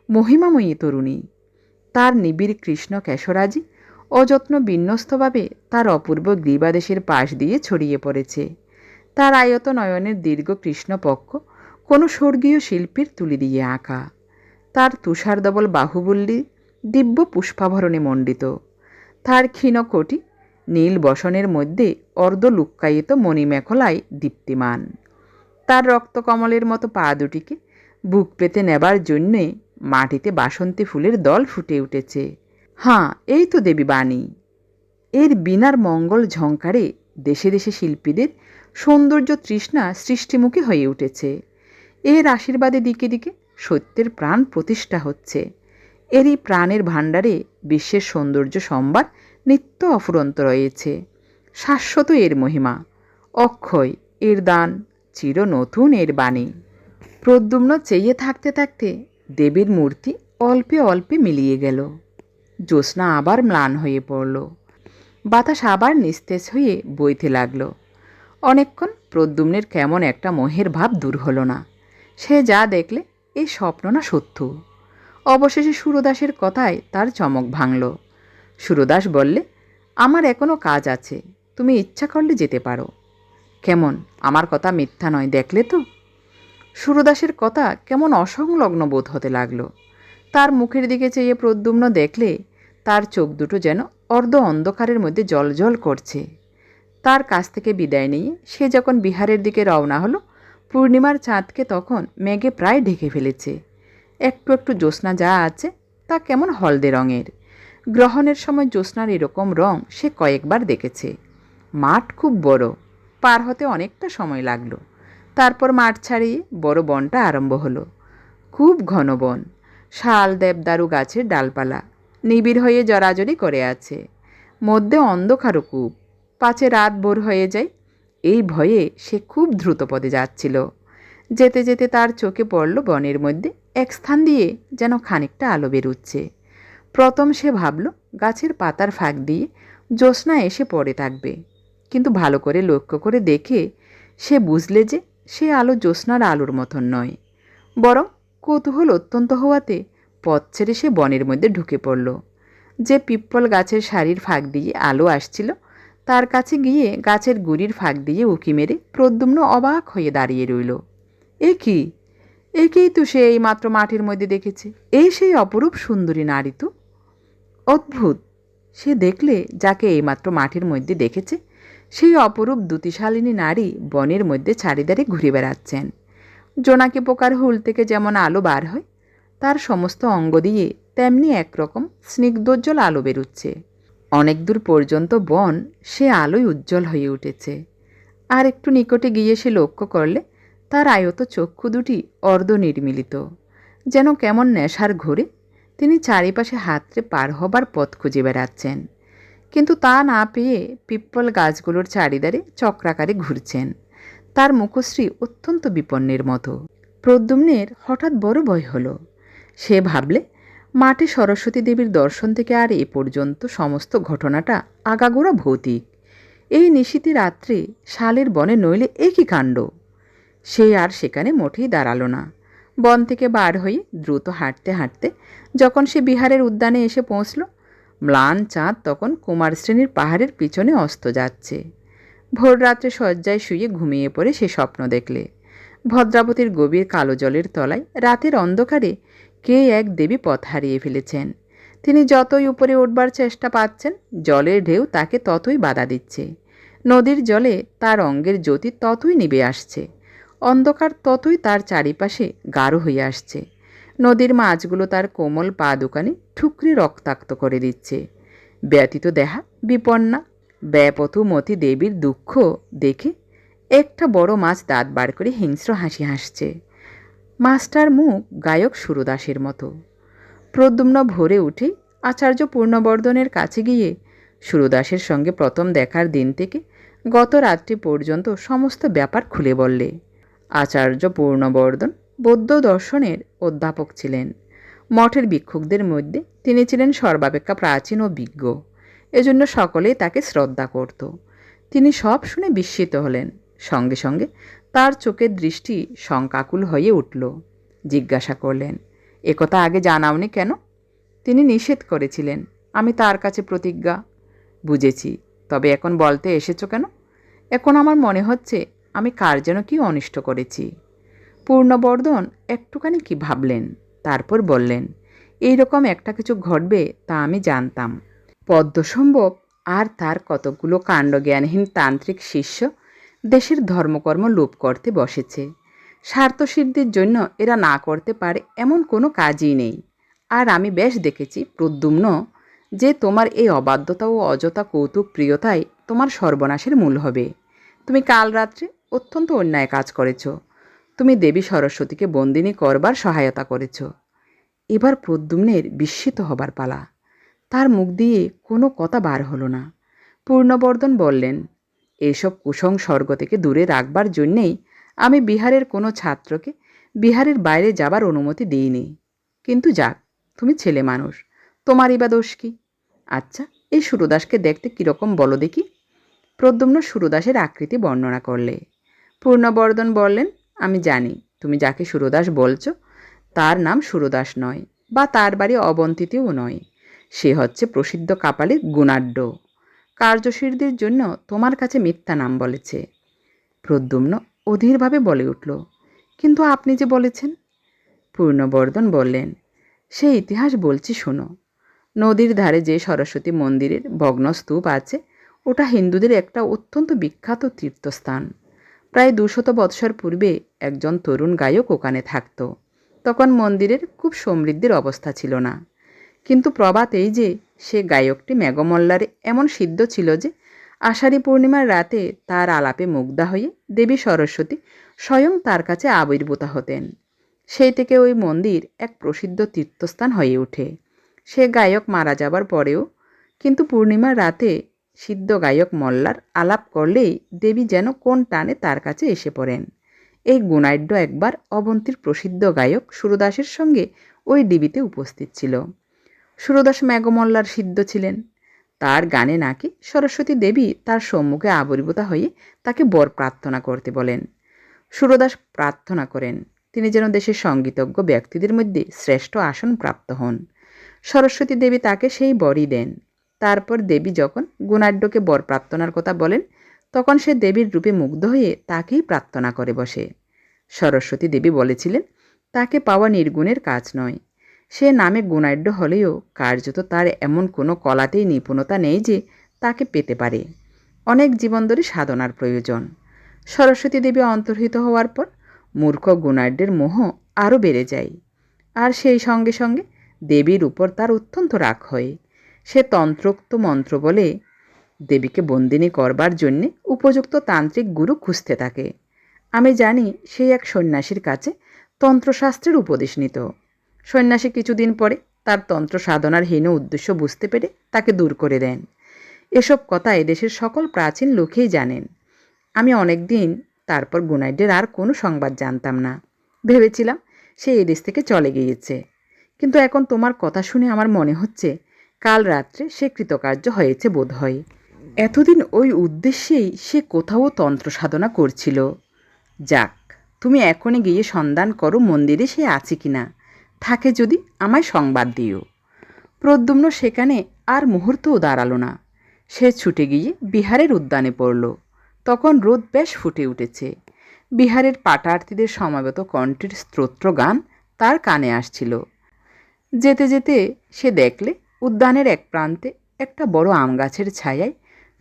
মহিমাময়ী তরুণী। তার নিবিড় কৃষ্ণ কেশরাজি অযত্ন বিন্যস্তভাবে তার অপূর্ব গ্রীবাদেশের পাশ দিয়ে ছড়িয়ে পড়েছে। তার আয়ত নয়নের দীর্ঘ কৃষ্ণপক্ষ কোনো স্বর্গীয় শিল্পীর তুলি দিয়ে আঁকা। তার তুষারদবল বাহুবল্লী দিব্য পুষ্পাভরণে মণ্ডিত। তার ক্ষীণ কোটি নীল বসনের মধ্যে অর্ধ লুক্কায়িত মণিমেখলায় দীপ্তিমান। তার রক্তকমলের মতো পা দুটিকে বুক পেতে নেবার জন্যে মাটিতে বাসন্তী ফুলের দল ফুটে উঠেছে। হাঁ, এই তো দেবী বাণী। এর বীণার মঙ্গল ঝঙ্কারে দেশে দেশে শিল্পীদের সৌন্দর্য তৃষ্ণা সৃষ্টিমুখী হয়ে উঠেছে। এর আশীর্বাদে দিকে দিকে সত্যের প্রাণ প্রতিষ্ঠা হচ্ছে। এরই প্রাণের ভাণ্ডারে বিশ্বের সৌন্দর্য সম্ভার নিত্য অফুরন্ত রয়েছে। শাশ্বত এর মহিমা, অক্ষয় এর দান, চির নতুন এর বাণী। প্রদ্যুম্ন চেয়ে থাকতে থাকতে দেবীর মূর্তি অল্পে অল্পে মিলিয়ে গেল। জ্যোৎস্না আবার ম্লান হয়ে পড়ল। বাতাস আবার নিস্তেজ হয়ে বইতে লাগল। অনেকক্ষণ প্রদ্যুম্নের কেমন একটা মোহের ভাব দূর হলো না। সে যা দেখলে এই স্বপ্ন না সত্য। অবশেষে সুরদাসের কথায় তার চমক ভাঙল। সুরদাস বললে, আমার এখনও কাজ আছে, তুমি ইচ্ছা করলে যেতে পারো। কেমন, আমার কথা মিথ্যা নয়, দেখলে তো? সুরদাসের কথা কেমন অসংলগ্ন বোধ হতে লাগলো। তার মুখের দিকে চেয়ে প্রদ্যুম্ন দেখলে তার চোখ দুটো যেন অর্ধ অন্ধকারের মধ্যে জ্বলজ্বল করছে। তার কাছ থেকে বিদায় নিয়ে সে যখন বিহারের দিকে রওনা হলো, পূর্ণিমার চাঁদকে তখন মেঘে প্রায় ঢেকে ফেলেছে। একটু একটু জ্যোৎস্না যা আছে তা কেমন হলদে রঙের। গ্রহণের সময় জ্যোৎস্নার এরকম রং সে কয়েকবার দেখেছে। মাঠ খুব বড়, পার হতে অনেকটা সময় লাগলো। তারপর মাঠ ছাড়িয়ে বড় বনটা আরম্ভ হলো। খুব ঘন বন, শাল দেবদারু গাছের ডালপালা নিবিড় হয়ে জড়াজড়ি করে আছে। মধ্যে অন্ধকারও খুব, পাছে রাত ভোর হয়ে যায় এই ভয়ে সে খুব দ্রুত পদে যাচ্ছিল। যেতে যেতে তার চোখে পড়ল বনের মধ্যে এক স্থান দিয়ে যেন খানিকটা আলো বেরুচ্ছে। প্রথম সে ভাবল গাছের পাতার ফাঁক দিয়ে জ্যোৎস্না এসে পড়ে থাকবে, কিন্তু ভালো করে লক্ষ্য করে দেখে সে বুঝলে যে সে আলো জ্যোৎস্নার আলোর মতন নয়। বরং কৌতূহল অত্যন্ত হওয়াতে পথ ছেড়ে সে বনের মধ্যে ঢুকে পড়ল। যে পিপ্পল গাছের সারির ফাঁক দিয়ে আলো আসছিল তার কাছে গিয়ে গাছের গুড়ির ফাঁক দিয়ে উঁকি মেরে প্রদ্যুম্ন অবাক হয়ে দাঁড়িয়ে রইল। একেই তো সে এই মাত্র মাঠের মধ্যে দেখেছে। এই সেই অপরূপ সুন্দরী নারী তো। অদ্ভুত, সে দেখলে যাকে এইমাত্র মাঠের মধ্যে দেখেছে সেই অপরূপ দ্যুতিশালিনী নারী বনের মধ্যে চারিদারে ঘুরে বেড়াচ্ছেন। জোনাকি পোকার হুল থেকে যেমন আলো বার হয়, তার সমস্ত অঙ্গ দিয়ে তেমনি একরকম স্নিগ্ধোজ্জ্বল আলো বেরুচ্ছে। অনেক দূর পর্যন্ত বন সে আলোয় উজ্জ্বল হয়ে উঠেছে। আর একটু নিকটে গিয়ে সে লক্ষ্য করলে তার আয়ত চক্ষু দুটি অর্ধ নির্মিলিত, যেন কেমন নেশার ঘোরে তিনি চারিপাশে হাতড়ে পার হবার পথ খুঁজে বেড়াচ্ছেন, কিন্তু তা না পেয়ে পিপ্পল গাছগুলোর চারিধারে চক্রাকারে ঘুরছেন। তার মুখশ্রী অত্যন্ত বিপন্নের মতো। প্রদ্যুম্নের হঠাৎ বড় ভয় হলো। সে ভাবলে মাঠে সরস্বতী দেবীর দর্শন থেকে আর এ পর্যন্ত সমস্ত ঘটনাটা আগাগোড়া ভৌতিক। এই নিশীথী রাত্রে শালের বনে নইলে এ কী কাণ্ড! সে আর সেখানে মোটেই দাঁড়ালো না। বন থেকে বার হয়ে দ্রুত হাঁটতে হাঁটতে যখন সে বিহারের উদ্যানে এসে পৌঁছল, ম্লান চাঁদ তখন কুমার শ্রেণীর পাহাড়ের পিছনে অস্ত যাচ্ছে। ভোর রাত্রে শয্যায় শুয়ে ঘুমিয়ে পড়ে সে স্বপ্ন দেখলে ভদ্রাবতীর গভীর কালো জলের তলায় রাতের অন্ধকারে কে এক দেবী পথ হারিয়ে ফেলেছেন। তিনি যতই উপরে উঠবার চেষ্টা পাচ্ছেন, জলের ঢেউ তাকে ততই বাধা দিচ্ছে। নদীর জলে তার অঙ্গের জ্যোতি ততই নিভে আসছে। অন্ধকার ততই তার চারিপাশে গাঢ় হয়ে আসছে। নদীর মাছগুলো তার কোমল পা দুকানে ঠুকরে রক্তাক্ত করে দিচ্ছে। ব্যতীত দেহা বিপন্না ব্যপথুমতি দেবীর দুঃখ দেখে একটা বড় মাছ দাঁত বার করে হিংস্র হাসি হাসছে। মাছটার মুখ গায়ক সুরদাসের মতো। প্রদ্যুম্ন ভোরে উঠেই আচার্য পূর্ণবর্ধনের কাছে গিয়ে সুরদাসের সঙ্গে প্রথম দেখার দিন থেকে গত রাত্রি পর্যন্ত সমস্ত ব্যাপার খুলে বললে। আচার্য পূর্ণবর্ধন বৌদ্ধ দর্শনের অধ্যাপক ছিলেন। মঠের ভিক্ষুকদের মধ্যে তিনি ছিলেন সর্বাপেক্ষা প্রাচীন ও বিজ্ঞ। এজন্য সকলেই তাকে শ্রদ্ধা করত। তিনি সব শুনে বিস্মিত হলেন। সঙ্গে সঙ্গে তার চোখের দৃষ্টি শঙ্কাকুল হয়ে উঠল। জিজ্ঞাসা করলেন, একথা আগে জানাওনি কেন? তিনি নিষেধ করেছিলেন। আমি তার কাছে প্রতিজ্ঞা। বুঝেছি, তবে এখন বলতে এসেছো কেন? এখন আমার মনে হচ্ছে আমি কার যেন কি অনিষ্ট করেছি। পূর্ণবর্ধন একটুখানি কি ভাবলেন, তারপর বললেন, এই রকম একটা কিছু ঘটবে তা আমি জানতাম। পদ্মসম্ভব আর তার কতগুলো কাণ্ডজ্ঞানহীন তান্ত্রিক শিষ্য দেশের ধর্মকর্ম লোপ করতে বসেছে। স্বার্থসিদ্ধির জন্য এরা না করতে পারে এমন কোনো কাজই নেই। আর আমি বেশ দেখেছি প্রদ্যুম্ন, যে তোমার এই অবাধ্যতা ও অযথা কৌতুক প্রিয়তাই তোমার সর্বনাশের মূল হবে। তুমি কাল রাত্রে অত্যন্ত অন্যায় কাজ করেছ। তুমি দেবী সরস্বতীকে বন্দিনী করবার সহায়তা করেছ। এবার প্রদ্যুম্নের বিস্মিত হবার পালা। তার মুখ দিয়ে কোনো কথা বার হলো না। পূর্ণবর্ধন বললেন, এইসব কুসংসর্গ থেকে দূরে রাখবার জন্যেই আমি বিহারের কোনো ছাত্রকে বিহারের বাইরে যাবার অনুমতি দিইনি। কিন্তু যাক, তুমি ছেলে মানুষ, তোমারই বা দোষ কী? আচ্ছা, এই সুরদাসকে দেখতে কীরকম বলো দেখি। প্রদ্যুম্ন সুরদাসের আকৃতি বর্ণনা করলে। পূর্ণবর্ধন বললেন, আমি জানি তুমি যাকে সুরদাস বলছ তার নাম সুরদাস নয়, বা তার বাড়ি অবন্তীতেও নয়। সে হচ্ছে প্রসিদ্ধ কাপালিক গুণাঢ্য। কার্যসিদ্ধির জন্য তোমার কাছে মিথ্যা নাম বলেছে। প্রদ্যুম্ন অধীরভাবে বলে উঠল, কিন্তু আপনি যে বলেছেন। পূর্ণবর্ধন বললেন, সে ইতিহাস বলছি শোনো। নদীর ধারে যে সরস্বতী মন্দিরের ভগ্ন স্তূপ আছে, ওটা হিন্দুদের একটা অত্যন্ত বিখ্যাত তীর্থস্থান। প্রায় 200 বৎসর পূর্বে একজন তরুণ গায়ক ওখানে থাকত। তখন মন্দিরের খুব সমৃদ্ধির অবস্থা ছিল না। কিন্তু প্রবাদ এই যে সে গায়কটি মেঘমল্লারে এমন সিদ্ধ ছিল যে আষাঢ়ী পূর্ণিমার রাতে তার আলাপে মুগ্ধা হয়ে দেবী সরস্বতী স্বয়ং তার কাছে আবির্ভূতা হতেন। সেই থেকে ওই মন্দির এক প্রসিদ্ধ তীর্থস্থান হয়ে ওঠে। সে গায়ক মারা যাবার পরেও কিন্তু পূর্ণিমার রাতে সিদ্ধ গায়ক মল্লার আলাপ করলেই দেবী যেন কোন টানে তার কাছে এসে পড়েন। এই গুণাঢ্য একবার অবন্তীর প্রসিদ্ধ গায়ক সুরদাসের সঙ্গে ওই ডিবিতে উপস্থিত ছিল। সুরদাস মেঘমল্লার সিদ্ধ ছিলেন। তার গানে নাকি সরস্বতী দেবী তার সম্মুখে আবির্ভূতা হয়ে তাকে বর প্রার্থনা করতে বলেন। সুরদাস প্রার্থনা করেন তিনি যেন দেশের সঙ্গীতজ্ঞ ব্যক্তিদের মধ্যে শ্রেষ্ঠ আসন প্রাপ্ত হন। সরস্বতী দেবী তাকে সেই বরই দেন। তারপর দেবী যখন গুণাঢ্যকে বর প্রার্থনার কথা বলেন, তখন সে দেবীর রূপে মুগ্ধ হয়ে তাকেই প্রার্থনা করে বসে। সরস্বতী দেবী বলেছিলেন, তাকে পাওয়া নির্গুণের কাজ নয়। সে নামে গুণাঢ্য হলেও কার্যত তার এমন কোনো কলাতেই নিপুণতা নেই যে তাকে পেতে পারে। অনেক জীবন ধরে সাধনার প্রয়োজন। সরস্বতী দেবী অন্তর্হিত হওয়ার পর মূর্খ গুণাঢ্যের মোহ আরও বেড়ে যায়। আর সেই সঙ্গে সঙ্গে দেবীর উপর তার অত্যন্ত রাগ হয়। সে তন্ত্রোক্ত মন্ত্র বলে দেবীকে বন্দিনী করবার জন্যে উপযুক্ত তান্ত্রিক গুরু খুঁজতে থাকে। আমি জানি সে এক সন্ন্যাসীর কাছে তন্ত্রশাস্ত্রের উপদেশ নিত। সন্ন্যাসী কিছুদিন পরে তার তন্ত্র সাধনার হীন উদ্দেশ্য বুঝতে পেরে তাকে দূর করে দেন। এসব কথা এদেশের সকল প্রাচীন লোকেই জানেন। আমি অনেক দিন তারপর গুণাঢ্যের আর কোনো সংবাদ জানতাম না। ভেবেছিলাম সে এদেশ থেকে চলে গিয়েছে। কিন্তু এখন তোমার কথা শুনে আমার মনে হচ্ছে কাল রাত্রে সে কৃতকার্য হয়েছে বোধ হয়। এতদিন ওই উদ্দেশ্যেই সে কোথাও তন্ত্র সাধনা করছিল। যাক, তুমি এখনই গিয়ে সন্ধান করো মন্দিরে সে আছে কি না। থাকে যদি আমায় সংবাদ দিও। প্রদ্যুম্ন সেখানে আর মুহূর্তও দাঁড়ালো না। সে ছুটে গিয়ে বিহারের উদ্যানে পড়ল। তখন রোদ বেশ ফুটে উঠেছে। বিহারের পাঠার্থীদের সমাবেত কণ্ঠের স্তোত্র গান তার কানে আসছিল। যেতে যেতে সে দেখলে উদ্যানের এক প্রান্তে একটা বড় আম গাছের ছায়ায়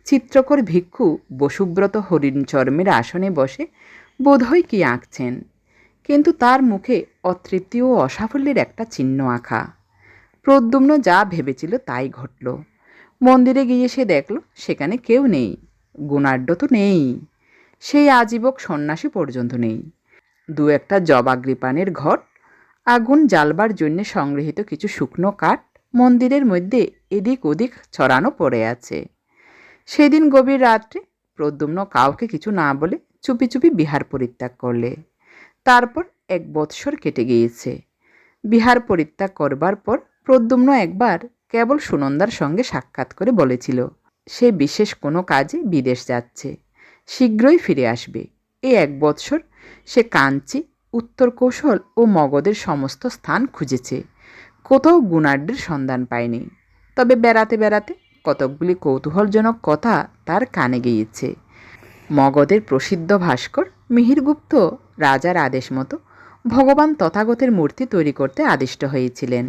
চিত্রকর ভিক্ষু বসুব্রত হরিণ চর্মের আসনে বসে বোধহয় কি আঁকছেন। কিন্তু তার মুখে অতৃপ্তি ও অসাফল্যের একটা চিহ্ন আঁকা। প্রদ্যুম্ন যা ভেবেছিল তাই ঘটল। মন্দিরে গিয়ে সে দেখল সেখানে কেউ নেই। গুণাঢ্য তো নেই, সেই আজীবক সন্ন্যাসী পর্যন্ত নেই। দু একটা জবাগ্রিপানের ঘট, আগুন জ্বালবার জন্য সংগৃহীত কিছু শুকনো কাঠ মন্দিরের মধ্যে এদিক ওদিক ছড়ানো পড়ে আছে। সেদিন গভীর রাত্রে প্রদ্যুম্ন কাউকে কিছু না বলে চুপি চুপি বিহার পরিত্যাগ করলে। তারপর 1 বৎসর কেটে গিয়েছে। বিহার পরিত্যাগ করবার পর প্রদ্যুম্ন একবার কেবল সুনন্দার সঙ্গে সাক্ষাৎ করে বলেছিল সে বিশেষ কোনো কাজে বিদেশ যাচ্ছে, শীঘ্রই ফিরে আসবে। এই 1 বৎসর সে কাঞ্চি, উত্তর কৌশল ও মগধের সমস্ত স্থান খুঁজেছে, কোথাও গুণাঢ্যের সন্ধান পায়নি। তবে বেড়াতে বেড়াতে কতকগুলি কৌতূহলজনক কথা তার কানে গিয়েছে। মগধের প্রসিদ্ধ ভাস্কর মিহিরগুপ্ত রাজার আদেশ মতো ভগবান তথাগতের মূর্তি তৈরি করতে আদিষ্ট হয়েছিলেন।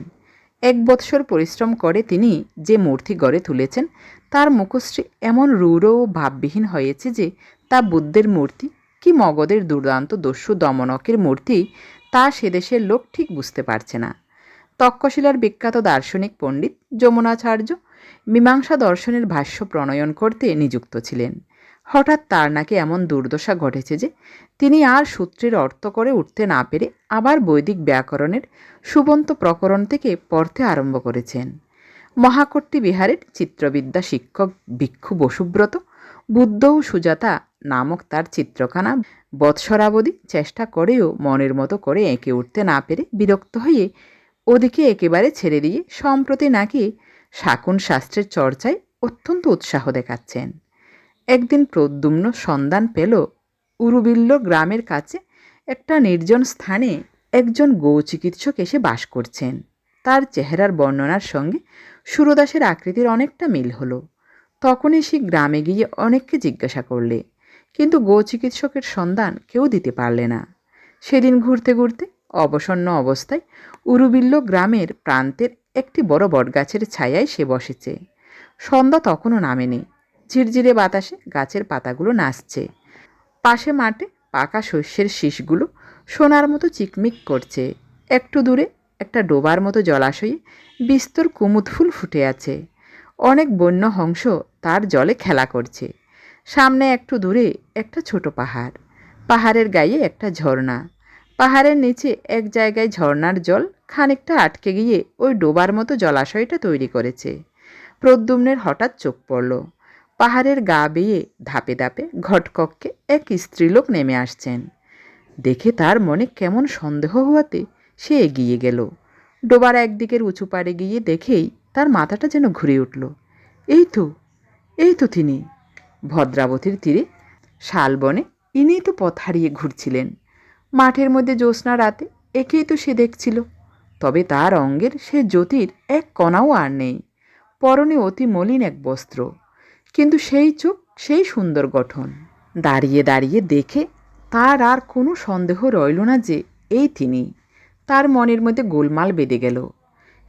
1 বৎসর পরিশ্রম করে তিনি যে মূর্তি গড়ে তুলেছেন তার মুখশ্রী এমন রূঢ় ও ভাববিহীন হয়েছে যে তা বুদ্ধের মূর্তি কি মগধের দুর্দান্ত দস্যু দমনকের মূর্তি তা সে দেশের লোক ঠিক বুঝতে পারছে না। তক্ষশিলার বিখ্যাত দার্শনিক পণ্ডিত যমুনাচার্য মীমাংসা দর্শনের ভাষ্য প্রণয়ন করতে নিযুক্ত ছিলেন। হঠাৎ তার নাকি এমন দুর্দশা ঘটেছে যে তিনি আর সূত্রের অর্থ করে উঠতে না পেরে আবার বৈদিক ব্যাকরণের সুবন্ত প্রকরণ থেকে পড়তে আরম্ভ করেছেন। মহাকর্তি বিহারের চিত্রবিদ্যা শিক্ষক ভিক্ষু বসুব্রত বুদ্ধ ও সুজাতা নামক তার চিত্রখানা বৎসরাবধি চেষ্টা করেও মনের মতো করে এঁকে উঠতে না পেরে বিরক্ত হয়ে ওদিকে একেবারে ছেড়ে দিয়ে সম্প্রতি নাকি শাকুন শাস্ত্রের চর্চায় অত্যন্ত উৎসাহ দেখাচ্ছেন। একদিন প্রদ্যুম্ন সন্ধান পেল উরুবিল্ল গ্রামের কাছে একটা নির্জন স্থানে একজন গৌচিকিৎসক এসে বাস করছেন। তার চেহারার বর্ণনার সঙ্গে সুরদাসের আকৃতির অনেকটা মিল হলো। তখনই সে গ্রামে গিয়ে অনেককে জিজ্ঞাসা করলে, কিন্তু গৌচিকিৎসকের সন্ধান কেউ দিতে পারলে না। সেদিন ঘুরতে ঘুরতে অবসন্ন অবস্থায় উরুবিল্ল গ্রামের প্রান্তের একটি বড় বটগাছের ছায়ায় সে বসেছে। সন্ধ্যা তখনও নামেনি। ঝিরঝিরে বাতাসে গাছের পাতাগুলো নাচছে। পাশে মাঠে পাকা শস্যের শীষগুলো সোনার মতো চিকমিক করছে। একটু দূরে একটা ডোবার মতো জলাশয়ে বিস্তর কুমুদ ফুল ফুটে আছে। অনেক বন্য হংস তার জলে খেলা করছে। সামনে একটু দূরে একটা ছোট পাহাড়, পাহাড়ের গায়ে একটা ঝর্ণা। পাহাড়ের নিচে এক জায়গায় ঝর্ণার জল খানিকটা আটকে গিয়ে ওই ডোবার মতো জলাশয়টা তৈরি করেছে। প্রদ্যুম্নের হঠাৎ চোখ পড়ল, পাহাড়ের গা বেয়ে ধাপে ধাপে ঘটকক্ষে এক স্ত্রীলোক নেমে আসছেন। দেখে তার মনে কেমন সন্দেহ হওয়াতে সে এগিয়ে গেল। ডোবার একদিকের উঁচু পাড়ে গিয়ে দেখেই তার মাথাটা যেন ঘুরে উঠল। এই তো তিনি, ভদ্রাবতীর তীরে শালবনে ইনিই তো পথ হারিয়ে ঘুরছিলেন। মাঠের মধ্যে জ্যোৎস্না রাতে একেই তো সে দেখছিল। তবে তার অঙ্গের সে জ্যোতির এক কণাও আর নেই। পরনে অতি মলিন এক বস্ত্র, কিন্তু সেই চোখ, সেই সুন্দর গঠন। দাঁড়িয়ে দাঁড়িয়ে দেখে তার আর কোনো সন্দেহ রইল না যে এই তিনি। তার মনের মধ্যে গোলমাল বেঁধে গেল।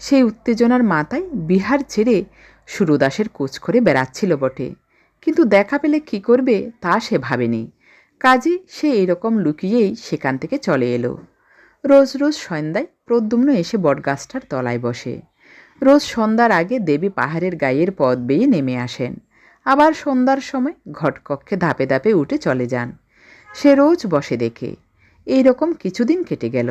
সেই উত্তেজনার মাথায় বিহার ছেড়ে সুরদাসের কোচ করে বেড়াচ্ছিল বটে, কিন্তু দেখা পেলে কী করবে তা সে ভাবেনি। কাজে সে এরকম লুকিয়েই সেখান থেকে চলে এলো। রোজ রোজ সন্ধ্যায় প্রদ্যুম্ন এসে বটগাছটার তলায় বসে। রোজ সন্ধ্যার আগে দেবী পাহাড়ের গায়ের পথ বেয়ে নেমে আসেন, আবার সন্ধ্যার সময় ঘটকক্ষে ধাপে ধাপে উঠে চলে যান। সে রোজ বসে দেখে। এই রকম কিছুদিন কেটে গেল।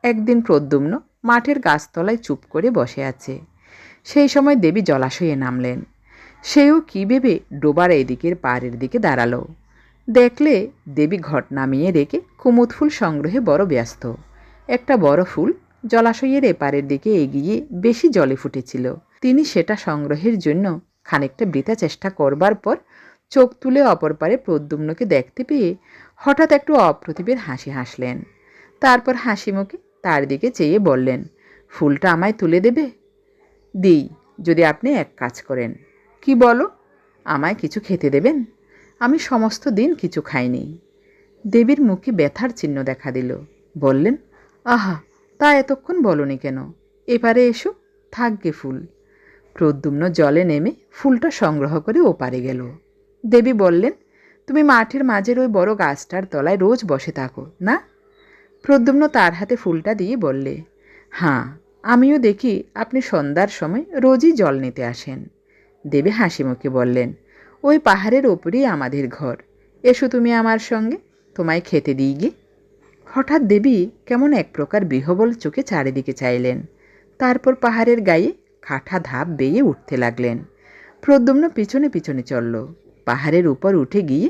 একদিন প্রদ্যুম্ন মাঠের গাছতলায় চুপ করে বসে আছে। সেই সময় দেবী জলাশয়ে নামলেন। সেও কী ভেবে ডোবার এদিকের পাড়ের দিকে দাঁড়ালো। দেখলে দেবী ঘট নামিয়ে রেখে কুমুদ ফুল সংগ্রহে বড় ব্যস্ত। একটা বড় ফুল জলাশয়ের এপারের দিকে এগিয়ে বেশি জলে ফুটেছিল। তিনি সেটা সংগ্রহের জন্য খানিকটা বৃথা চেষ্টা করবার পর চোখ তুলে অপর পারে প্রদ্যুম্নকে দেখতে পেয়ে হঠাৎ একটু অপ্রতিভের হাসি হাসলেন। তারপর হাসি মুখে তার দিকে চেয়ে বললেন, ফুলটা আমায় তুলে দেবে? দিই, যদি আপনি এক কাজ করেন। কি বলো? আমায় কিছু খেতে দেবেন? আমি সমস্ত দিন কিছু খাইনি। দেবীর মুখে ব্যথার চিহ্ন দেখা দিল। বললেন, আহা, তা এতক্ষণ বলনি কেন? এপারে এসো, থাকবে ফুল। প্রদ্যুম্ন জলে নেমে ফুলটা সংগ্রহ করে ওপারে গেল। দেবী বললেন, তুমি মাঠের মাঝের ওই বড় গাছটার তলায় রোজ বসে থাকো না? প্রদ্যুম্ন তার হাতে ফুলটা দিয়ে বললে, হ্যাঁ, আমিও দেখি আপনি সন্ধ্যার সময় রোজই জল নিতে আসেন। দেবী হাসি মুখে বললেন, ওই পাহাড়ের ওপরেই আমাদের ঘর। এসো তুমি আমার সঙ্গে, তোমায় খেতে দিই গে। হঠাৎ দেবী কেমন এক প্রকার বিহ্বল চোখে চারিদিকে চাইলেন। তারপর পাহাড়ের গায়ে কাঠা ধাপ বেয়ে উঠতে লাগলেন। প্রদ্যুম্ন পিছনে পিছনে চলল। পাহাড়ের উপর উঠে গিয়ে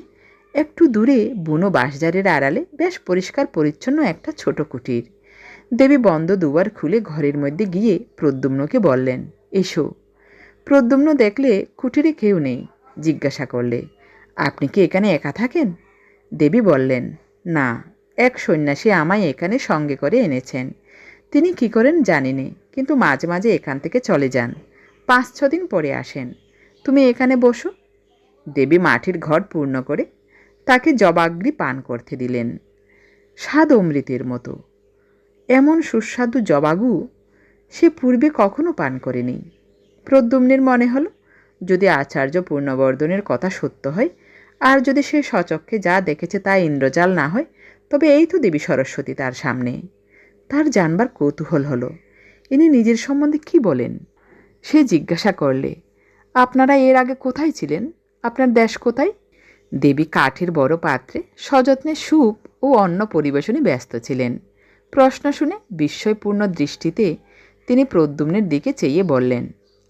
একটু দূরে বুনো বাঁশঝাড়ের আড়ালে বেশ পরিষ্কার পরিচ্ছন্ন একটা ছোট কুটির। দেবী বন্ধ দুয়ার খুলে ঘরের মধ্যে গিয়ে প্রদ্যুম্নকে বললেন, এসো। প্রদ্যুম্ন দেখলে কুটিরে কেউ নেই। জিজ্ঞাসা করলে, আপনি কি এখানে একা থাকেন? দেবী বললেন, না, এক সন্ন্যাসী আমায় এখানে সঙ্গে করে এনেছেন। তিনি কি করেন জানি নে, কিন্তু মাঝে মাঝে এখান থেকে চলে যান। 5-6 দিন পরে আসেন। তুমি এখানে বসো। দেবী মাটির ঘট পূর্ণ করে তাকে জবাগ্নি পান করতে দিলেন। স্বাদ অমৃতের মতো। এমন সুস্বাদু জবাগু সে পূর্বে কখনো পান করেনি। প্রদ্যুম্নের মনে হলো, যদি আচার্য পূর্ণবর্ধনের কথা সত্য হয়, আর যদি সে স্বচক্ষে যা দেখেছে তা ইন্দ্রজাল না হয়, তবে এই তো দেবী সরস্বতী তার সামনে। তার জানবার কৌতূহল হলো, ইনি নিজের সম্বন্ধে কি বলেন। সে জিজ্ঞাসা করলে, আপনারা এর আগে কোথায় ছিলেন? আপনার দেশ কোথায়? দেবী কাঠের বড় পাত্রে সযত্নে স্যুপ ও অন্ন পরিবেশনে ব্যস্ত ছিলেন। প্রশ্ন শুনে বিস্ময়পূর্ণ দৃষ্টিতে তিনি প্রদ্যুম্নের দিকে চেয়ে বললেন,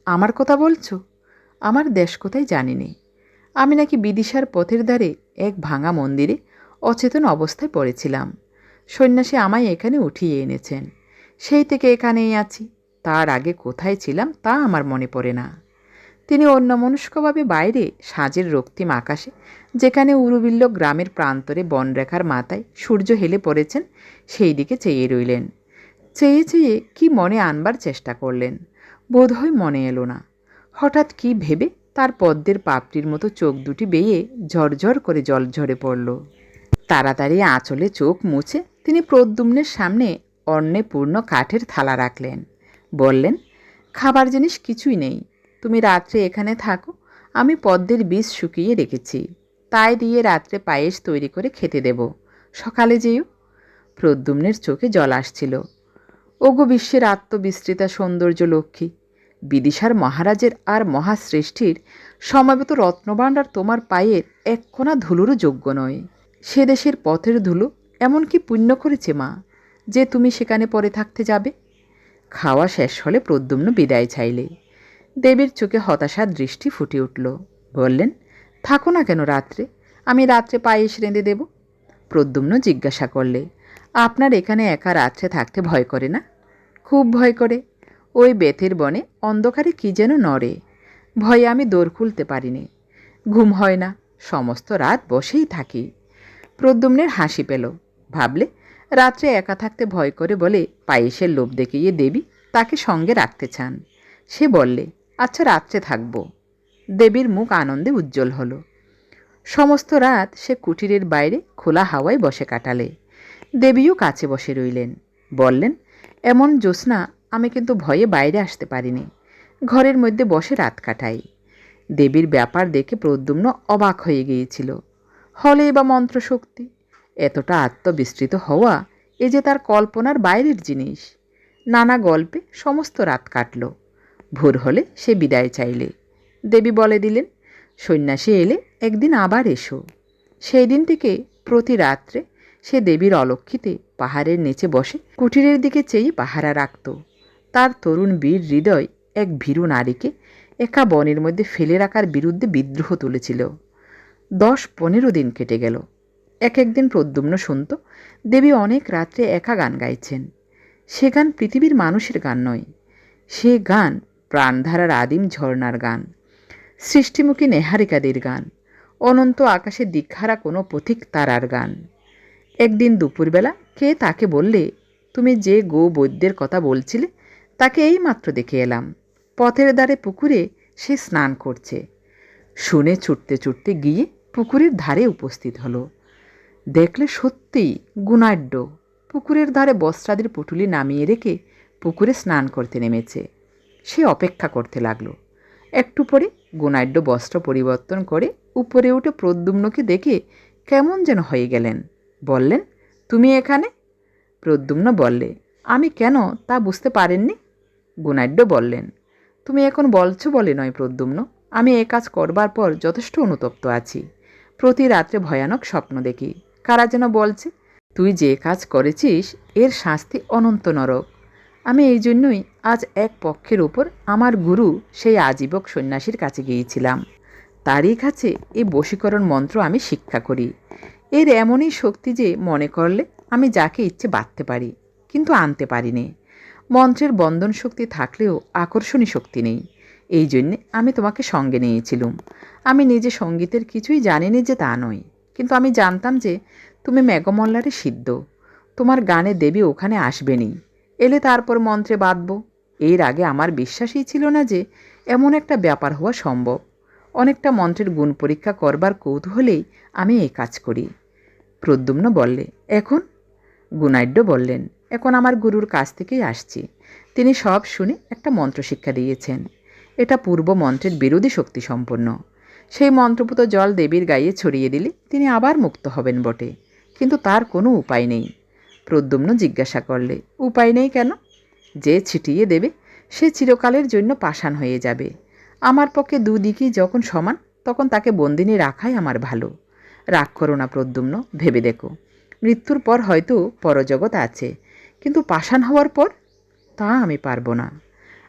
আমার কথা বলছো? আমার দেশ কোথায় জানি নে। আমি নাকি বিদিশার পথের ধারে এক ভাঙা মন্দিরে অচেতন অবস্থায় পড়েছিলাম। সন্ন্যাসী আমায় এখানে উঠিয়ে এনেছেন। সেই থেকে এখানেই আছি। তার আগে কোথায় ছিলাম তা আমার মনে পড়ে না। তিনি অন্যমনস্কভাবে বাইরে সাঁঝের রক্তিম আকাশে, যেখানে উরুবিল্ল গ্রামের প্রান্তরে বনরেখার মাথায় সূর্য হেলে পড়েছেন, সেই দিকে চেয়ে রইলেন। চেয়ে চেয়ে কি মনে আনবার চেষ্টা করলেন, বোধহয় মনে এলো না। হঠাৎ কি ভেবে তার পদ্মের পাপড়ির মতো চোখ দুটি বেয়ে ঝরঝর করে জল ঝরে পড়ল। তাড়াতাড়ি আঁচলে চোখ মুছে তিনি প্রদ্যুম্নের সামনে অন্নে পূর্ণ কাঠের থালা রাখলেন। বললেন, খাবার জিনিস কিছুই নেই। তুমি রাত্রে এখানে থাকো। আমি পদ্মের বীজ শুকিয়ে রেখেছি, তাই দিয়ে রাত্রে পায়েস তৈরি করে খেতে দেব। সকালে যেও। প্রদ্যুম্নের চোখে জল আসছিল। ওগো বিশ্বের আত্মবিস্তৃতা সৌন্দর্য লক্ষ্মী, বিদিশার মহারাজের আর মহাশ্রেষ্ঠীর সমবেত রত্নভাণ্ডার তোমার পায়ের এক কোণা ধুলোরও যোগ্য নয়। সে দেশের পথের ধুলো এমন কি পুণ্য করেছে মা, যে তুমি সেখানে পরে থাকতে যাবে? খাওয়া শেষ হলে প্রদ্যুম্ন বিদায় চাইলে। দেবীর চোখে হতাশার দৃষ্টি ফুটে উঠল। বললেন, থাকো না কেন রাত্রে? আমি রাত্রে পায়েস রেঁধে দেব। প্রদ্যুম্ন জিজ্ঞাসা করলে, আপনার এখানে একা রাত্রে থাকতে ভয় করে না? খুব ভয় করে। ওই বেতের বনে অন্ধকারে কি যেন নড়ে। ভয়ে আমি দোর খুলতে পারিনি। ঘুম হয় না, সমস্ত রাত বসেই থাকি। প্রদ্যুম্নের হাসি পেল। ভাবলে, রাত্রে একা থাকতে ভয় করে বলে পায়েসের লোভ দেখিয়ে দেবী তাকে সঙ্গে রাখতে চান। সে বললে, আচ্ছা রাত্রে থাকব। দেবীর মুখ আনন্দে উজ্জ্বল হলো। সমস্ত রাত সে কুটিরের বাইরে খোলা হাওয়ায় বসে কাটালে। দেবীও কাছে বসে রইলেন। বললেন, এমন জ্যোৎস্না আমি কিন্তু ভয়ে বাইরে আসতে পারিনি। ঘরের মধ্যে বসে রাত কাটাই। দেবীর ব্যাপার দেখে প্রদ্যুম্ন অবাক হয়ে গিয়েছিল। হলে বা মন্ত্রশক্তি, এতটা আত্মবিস্তৃত হওয়া এ যে তার কল্পনার বাইরের জিনিস। নানা গল্পে সমস্ত রাত কাটল। ভোর হলে সে বিদায় চাইলে। দেবী বলে দিলেন, সন্ন্যাসী এলে একদিন আবার এসো। সেই দিন থেকে প্রতি রাত্রে সে দেবীর অলক্ষিতে পাহাড়ের নিচে বসে কুটিরের দিকে চেয়ে পাহারা রাখত। তার তরুণ বীর হৃদয় এক ভীরু নারীকে একা বনের মধ্যে ফেলে রাখার বিরুদ্ধে বিদ্রোহ তুলেছিল। 10-15 দিন কেটে গেল। একদিন প্রদ্যুম্ন শুনত দেবী অনেক রাত্রে একা গান গাইছেন। সে গান পৃথিবীর মানুষের গান নয়। সে গান প্রাণধারার আদিম ঝর্ণার গান, সৃষ্টিমুখী নেহারিকাদের গান, অনন্ত আকাশে দিকহারা কোনো পথিক তারার গান। একদিন দুপুরবেলা কে তাকে বললে, তুমি যে গো বৈদ্যের কথা বলছিলে তাকে এই মাত্র দেখে এলাম। পথের ধারে পুকুরে সে স্নান করছে। শুনে ছুটতে ছুটতে গিয়ে পুকুরের ধারে উপস্থিত হলো। দেখলে সত্যিই গুণাঢ্য পুকুরের ধারে বস্ত্রাদির পুটুলি নামিয়ে রেখে পুকুরে স্নান করতে নেমেছে। সে অপেক্ষা করতে লাগলো। একটু পরে গুণাঢ্য বস্ত্র পরিবর্তন করে উপরে উঠে প্রদ্যুম্নকে দেখে কেমন যেন হয়ে গেলেন। বললেন, তুমি এখানে? প্রদ্যুম্ন বললে, আমি কেন তা বুঝতে পারেননি? গুণাঢ্য বললেন, তুমি এখন বলছো বলে নয় প্রদ্যুম্ন, আমি এ কাজ করবার পর যথেষ্ট অনুতপ্ত আছি। প্রতি রাত্রে ভয়ানক স্বপ্ন দেখি। কারা যেন বলছে, তুই যে কাজ করেছিস এর শাস্তি অনন্ত নরক। আমি এই জন্যই আজ এক পক্ষের উপর আমার গুরু সেই আজীবক সন্ন্যাসীর কাছে গিয়েছিলাম। তারই কাছে এই বশীকরণ মন্ত্র আমি শিক্ষা করি। এর এমনই শক্তি যে মনে করলে আমি যাকে ইচ্ছে বাঁধতে পারি, কিন্তু আনতে পারি নে। মন্ত্রের বন্ধন শক্তি থাকলেও আকর্ষণী শক্তি নেই। এই জন্যে আমি তোমাকে সঙ্গে নিয়েছিলুম। আমি নিজে সঙ্গীতের কিছুই জানিনি যে তা নয়, কিন্তু আমি জানতাম যে তুমি মেঘমল্লারে সিদ্ধ। তোমার গানে দেবী ওখানে আসবেনি, এলে তারপর মন্ত্রে বাঁধব। এর আগে আমার বিশ্বাসই ছিল না যে এমন একটা ব্যাপার হওয়া সম্ভব। অনেকটা মন্ত্রের গুণ পরীক্ষা করবার কৌতূহলেই আমি এই কাজ করি। প্রদ্যুম্ন বললে, এখন? গুণাঢ্য বললেন, এখন আমার গুরুর কাছ থেকেই আসছি। তিনি সব শুনে একটা মন্ত্র শিক্ষা দিয়েছেন। এটা পূর্ব মন্ত্রের বিরোধী শক্তি সম্পন্ন। সেই মন্ত্রপুত জল দেবীর গায়ে ছড়িয়ে দিলে তিনি আবার মুক্ত হবেন বটে, কিন্তু তার কোনো উপায় নেই। প্রদ্যুম্ন জিজ্ঞাসা করলে, উপায় নেই কেন? যে ছিটিয়ে দেবে সে চিরকালের জন্য পাষাণ হয়ে যাবে। আমার পক্ষে দুদিকই যখন সমান, তখন তাকে বন্দিনী রাখাই আমার ভালো। রাগ করো না প্রদ্যুম্ন, ভেবে দেখো। মৃত্যুর পর হয়তো পরজগৎ আছে, কিন্তু পাষাণ হওয়ার পর? তা আমি পারবো না।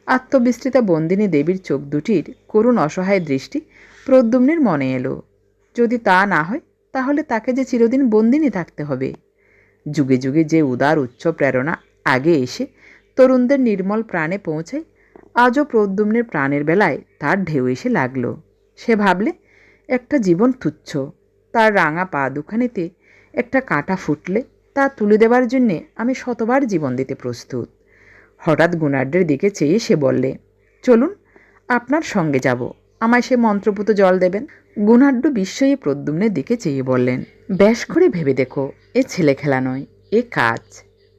আত্মবিস্তৃতা বন্দিনী দেবীর চোখ দুটির করুণ অসহায় দৃষ্টি প্রদ্যুম্নের মনে এলো। যদি তা না হয়, তাহলে তাকে যে চিরদিন বন্দিনী থাকতে হবে। যুগে যুগে যে উদার উচ্চ প্রেরণা আগে এসে তরুণদের নির্মল প্রাণে পৌঁছায়, আজও প্রদ্যুম্নের প্রাণের বেলায় তার ঢেউ এসে লাগল। সে ভাবলে, একটা জীবন তুচ্ছ। তার রাঙা পা দুখানিতে একটা কাঁটা ফুটলে তা তুলে দেবার জন্যে আমি শতবার জীবন দিতে প্রস্তুত। হঠাৎ গুণাঢ্যের দিকে চেয়ে সে বললে, চলুন, আপনার সঙ্গে যাব। আমায় সে মন্ত্রপুত জল দেবেন। গুণাঢ্য বিস্ময়ে প্রদ্যুম্নের দিকে চেয়ে বললেন, বেশ করে ভেবে দেখো, এ ছেলে খেলা নয়, এ কাজ।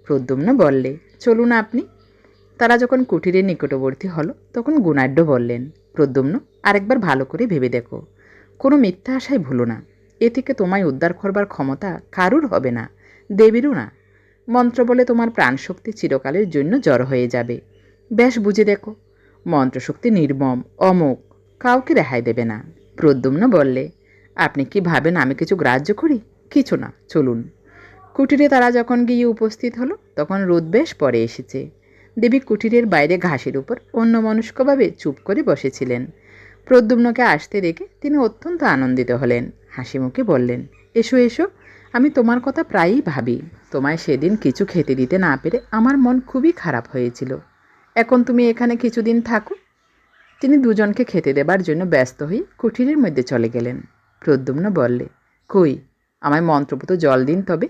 প্রদ্যুম্ন বললে, চলুন আপনি। তারা যখন কুটিরের নিকটবর্তী হলো, তখন গুণাঢ্য বললেন, প্রদ্যুম্ন, আরেকবার ভালো করে ভেবে দেখো। কোনো মিথ্যা আশায় ভুলো না। এ থেকে তোমায় উদ্ধার করবার ক্ষমতা কারুর হবে না, দেবীরও না। মন্ত্র বলে তোমার প্রাণশক্তি চিরকালের জন্য জড় হয়ে যাবে। বেশ বুঝে দেখো, মন্ত্রশক্তি নির্মম, অমোঘ, কাউকে রেহাই দেবে না। প্রদ্যুম্ন বললে, আপনি কি ভাবেন আমি কিছু গ্রাহ্য করি? কিছু না, চলুন। কুটিরে তারা যখন গিয়ে উপস্থিত হলো, তখন রোদ বেশ পরে এসেছে। দেবী কুটিরের বাইরে ঘাসের উপর অন্যমনস্কভাবে চুপ করে বসেছিলেন। প্রদ্যুম্নকে আসতে দেখে তিনি অত্যন্ত আনন্দিত হলেন। হাসি মুখে বললেন, এসো এসো, আমি তোমার কথা প্রায়ই ভাবি। তোমায় সেদিন কিছু খেতে দিতে না পেরে আমার মন খুবই খারাপ হয়েছিল। এখন তুমি এখানে কিছুদিন থাকো। তিনি দুজনকে খেতে দেবার জন্য ব্যস্ত হয়ে কুঠিরের মধ্যে চলে গেলেন। প্রদ্যুম্ন বললে, কই, আমায় মন্ত্রপুত জল দিন তবে।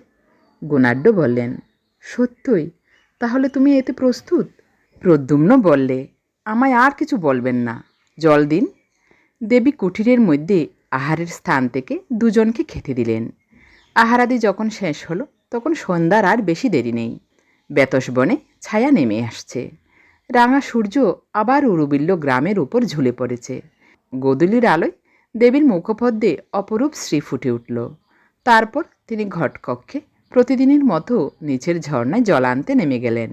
গুণাঢ্য বললেন, সত্যই? তাহলে তুমি এতে প্রস্তুত? প্রদ্যুম্ন বললে, আমায় আর কিছু বলবেন না, জল দিন। দেবী কুঠিরের মধ্যে আহারের স্থান থেকে দুজনকে খেতে দিলেন। আহারাদি যখন শেষ হলো, তখন সন্ধ্যার আর বেশি দেরি নেই। বেতসবনে ছায়া নেমে আসছে। রাঙা সূর্য আবার উরুবিল্ল গ্রামের উপর ঝুলে পড়েছে। গোধূলির আলোয় দেবীর মুখপদ্মে অপরূপ শ্রী ফুটে উঠল। তারপর তিনি ঘটকক্ষে প্রতিদিনের মতো নিচের ঝর্ণায় জল আনতে নেমে গেলেন।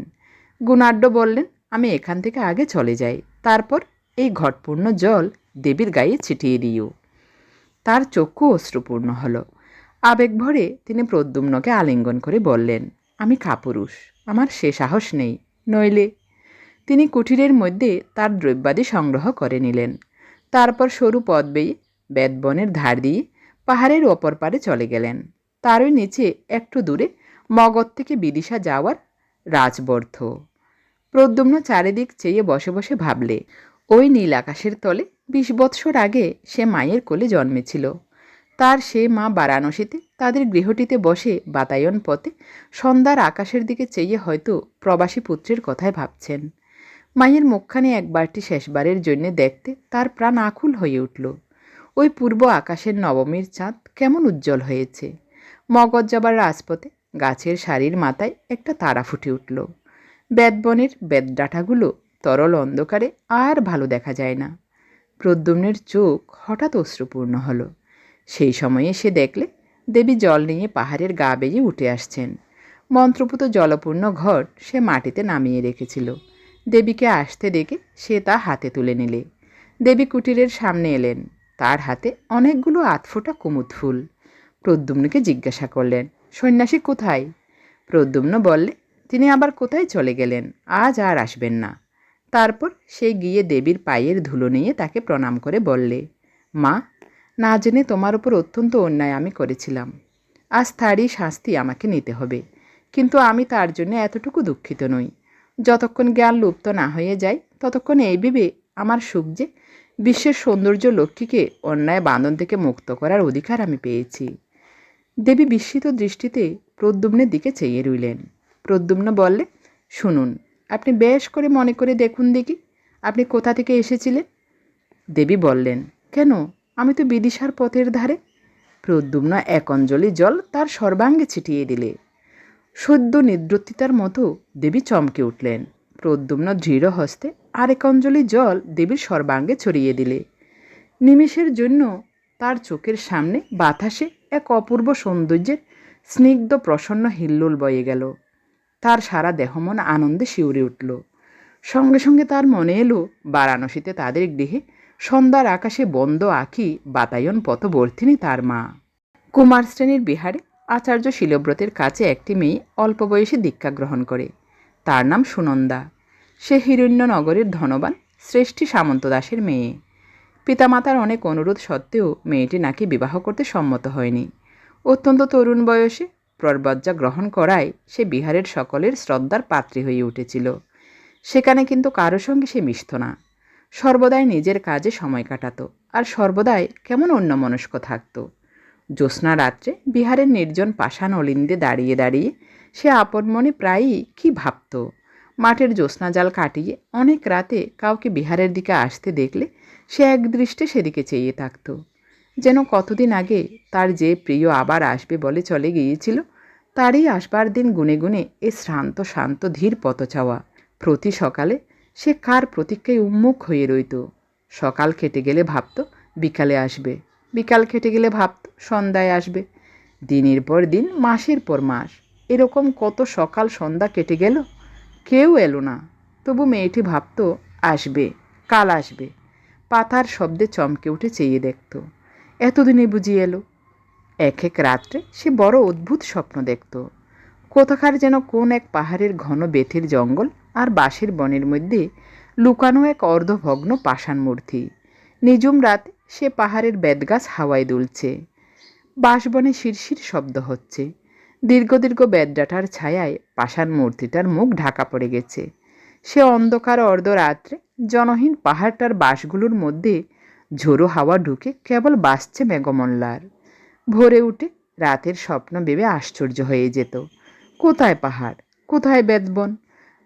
গুণাঢ্য বললেন, আমি এখান থেকে আগে চলে যাই, তারপর এই ঘটপূর্ণ জল দেবীর গায়ে ছিটিয়ে দিও। তার চক্ষু অশ্রুপূর্ণ হল। আবেগ ভরে তিনি প্রদ্যুম্নকে আলিঙ্গন করে বললেন, আমি কাপুরুষ, আমার সে সাহস নেই, নইলে। তিনি কুঠিরের মধ্যে তার দ্রব্যাদি সংগ্রহ করে নিলেন। তারপর সরু পথ বেয়ে বেদবনের ধার দিয়ে পাহাড়ের অপর পারে চলে গেলেন। তারই নিচে একটু দূরে মগধ থেকে বিদিশা যাওয়ার রাজবর্থ। প্রদ্যুম্ন চারিদিক চেয়ে বসে বসে ভাবলে, ওই নীল আকাশের তলে 20 বৎসর আগে সে মায়ের কোলে জন্মেছিল। তার সে মা বারাণসীতে তাদের গৃহটিতে বসে বাতায়ন পথে সন্ধ্যার আকাশের দিকে চেয়ে হয়তো প্রবাসী পুত্রের কথায় ভাবছেন। মায়ের মুখখানে একবারটি শেষবারের জন্য দেখতে তার প্রাণ আকুল হয়ে উঠল। ওই পূর্ব আকাশের নবমীর চাঁদ কেমন উজ্জ্বল হয়েছে। মগধ যাবার রাজপথে গাছের সারির মাথায় একটা তারা ফুটে উঠল। বেদবনের বেদডাঁঠাগুলো তরল অন্ধকারে আর ভালো দেখা যায় না। প্রদ্যুম্নের চোখ হঠাৎ অশ্রুপূর্ণ হলো। সেই সময়ে সে দেখলে দেবী জল নিয়ে পাহাড়ের গা বেয়ে উঠে আসছেন। মন্ত্রপুত জলপূর্ণ ঘট সে মাটিতে নামিয়ে রেখেছিল। দেবীকে আসতে দেখে সে তা হাতে তুলে নিলে। দেবী কুটিরের সামনে এলেন। তার হাতে অনেকগুলো আধফোঁটা কুমুদ ফুল। প্রদ্যুম্নকে জিজ্ঞাসা করলেন, সন্ন্যাসী কোথায়? প্রদ্যুম্ন বললে, তিনি আবার কোথায় চলে গেলেন, আজ আর আসবেন না। তারপর সে গিয়ে দেবীর পায়ের ধুলো নিয়ে তাকে প্রণাম করে বললে, মা, না জেনে তোমার উপর অত্যন্ত অন্যায় আমি করেছিলাম। আজ তারই শাস্তি আমাকে নিতে হবে, কিন্তু আমি তার জন্য এতটুকু দুঃখিত নই। যতক্ষণ জ্ঞান লুপ্ত না হয়ে যায় ততক্ষণ এই ভেবে আমার সুখ যে বিশ্বের সৌন্দর্য লক্ষ্মীকে অন্যায় বাঁধন থেকে মুক্ত করার অধিকার আমি পেয়েছি। দেবী বিস্মিত দৃষ্টিতে প্রদ্যুম্নের দিকে চেয়ে রইলেন। প্রদ্যুম্ন বললে, শুনুন, আপনি বেশ করে মনে করে দেখুন দেখি, আপনি কোথা থেকে এসেছিলেন? দেবী বললেন, কেন, আমি তো বিদিশার পথের ধারে। প্রদ্যুম্ন এক অঞ্জলি জল তার সর্বাঙ্গে ছিটিয়ে দিলে। সদ্য নিদ্রোত্থিতার মতো দেবী চমকে উঠলেন। প্রদ্যুম্ন দৃঢ় হস্তে আরেক অঞ্জলি জল দেবীর সর্বাঙ্গে ছড়িয়ে দিলে। নিমেষের জন্য তার চোখের সামনে বাতাসে এক অপূর্ব সৌন্দর্যের স্নিগ্ধ প্রসন্ন হিল্লোল বয়ে গেল। তার সারা দেহমন আনন্দে শিউরে উঠল। সঙ্গে সঙ্গে তার মনে এলো বারাণসীতে তাদের গৃহে সন্ধ্যার আকাশে বন্ধ আঁখি বাতায়ন পথবর্তিনী তার মা। কুমার শ্রেণীর বিহারে আচার্য শীলব্রতের কাছে একটি মেয়ে অল্প বয়সে দীক্ষা গ্রহণ করে। তার নাম সুনন্দা। সে হিরণ্যনগরের ধনবান শ্রেষ্ঠী সামন্ত দাসের মেয়ে। পিতামাতার অনেক অনুরোধ সত্ত্বেও মেয়েটি নাকি বিবাহ করতে সম্মত হয়নি। অত্যন্ত তরুণ বয়সে প্রবজ্জা গ্রহণ করায় সে বিহারের সকলের শ্রদ্ধার পাত্রী হয়ে উঠেছিল। সেখানে কিন্তু কারো সঙ্গে সে মিশত না। সর্বদাই নিজের কাজে সময় কাটাত, আর সর্বদাই কেমন অন্যমনস্ক থাকত। জ্যোৎস্না রাত্রে বিহারের নির্জন পাষাণ অলিন্দে দাঁড়িয়ে দাঁড়িয়ে সে আপন মনে প্রায়ই কী ভাবত। মাঠের জ্যোৎস্না জাল কাটিয়ে অনেক রাতে কাউকে বিহারের দিকে আসতে দেখলে সে একদৃষ্টে সেদিকে চেয়ে থাকত, যেন কতদিন আগে তার যে প্রিয় আবার আসবে বলে চলে গিয়েছিল, তারই আসবার দিন গুনে গুনে এ শ্রান্ত শান্ত ধীর পথচাওয়া। প্রতি সকালে সে কার প্রতীক্ষায় উন্মুখ হয়ে রইত। সকাল কেটে গেলে ভাবত বিকালে আসবে, বিকাল কেটে গেলে ভাবত সন্ধ্যায় আসবে। দিনের পর দিন, মাসের পর মাস এরকম কত সকাল সন্ধ্যা কেটে গেল, কেউ এলো না। তবু মেয়েটি ভাবত আসবে, কাল আসবে। পাতার শব্দে চমকে উঠে চেয়ে দেখত, এতদিনে বুঝি এলো। এক এক রাত্রে সে বড় অদ্ভুত স্বপ্ন দেখত। কোথাকার যেন কোন এক পাহাড়ের ঘন বেতের জঙ্গল আর বাঁশের বনের মধ্যে লুকানো এক অর্ধভগ্ন পাষাণ মূর্তি। নিঝুম রাতে সে পাহাড়ের বেতগাছ হাওয়ায় দুলছে, বাঁশবনে শিরশির শব্দ হচ্ছে। দীর্ঘ দীর্ঘ বেতডাঁটার ছায়ায় পাষাণ মূর্তিটার মুখ ঢাকা পড়ে গেছে। সে অন্ধকার অর্ধরাত্রে জনহীন পাহাড়টার বাঁশগুলোর মধ্যে ঝোড়ো হাওয়া ঢুকে কেবল বাসছে মেঘমল্লার। ভোরে উঠে রাতের স্বপ্ন ভেবে আশ্চর্য হয়ে যেত। কোথায় পাহাড়, কোথায় বেতবন,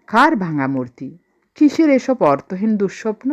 কার ভাঙা মূর্তি, কিসের এসব অর্থহীন দুঃস্বপ্ন?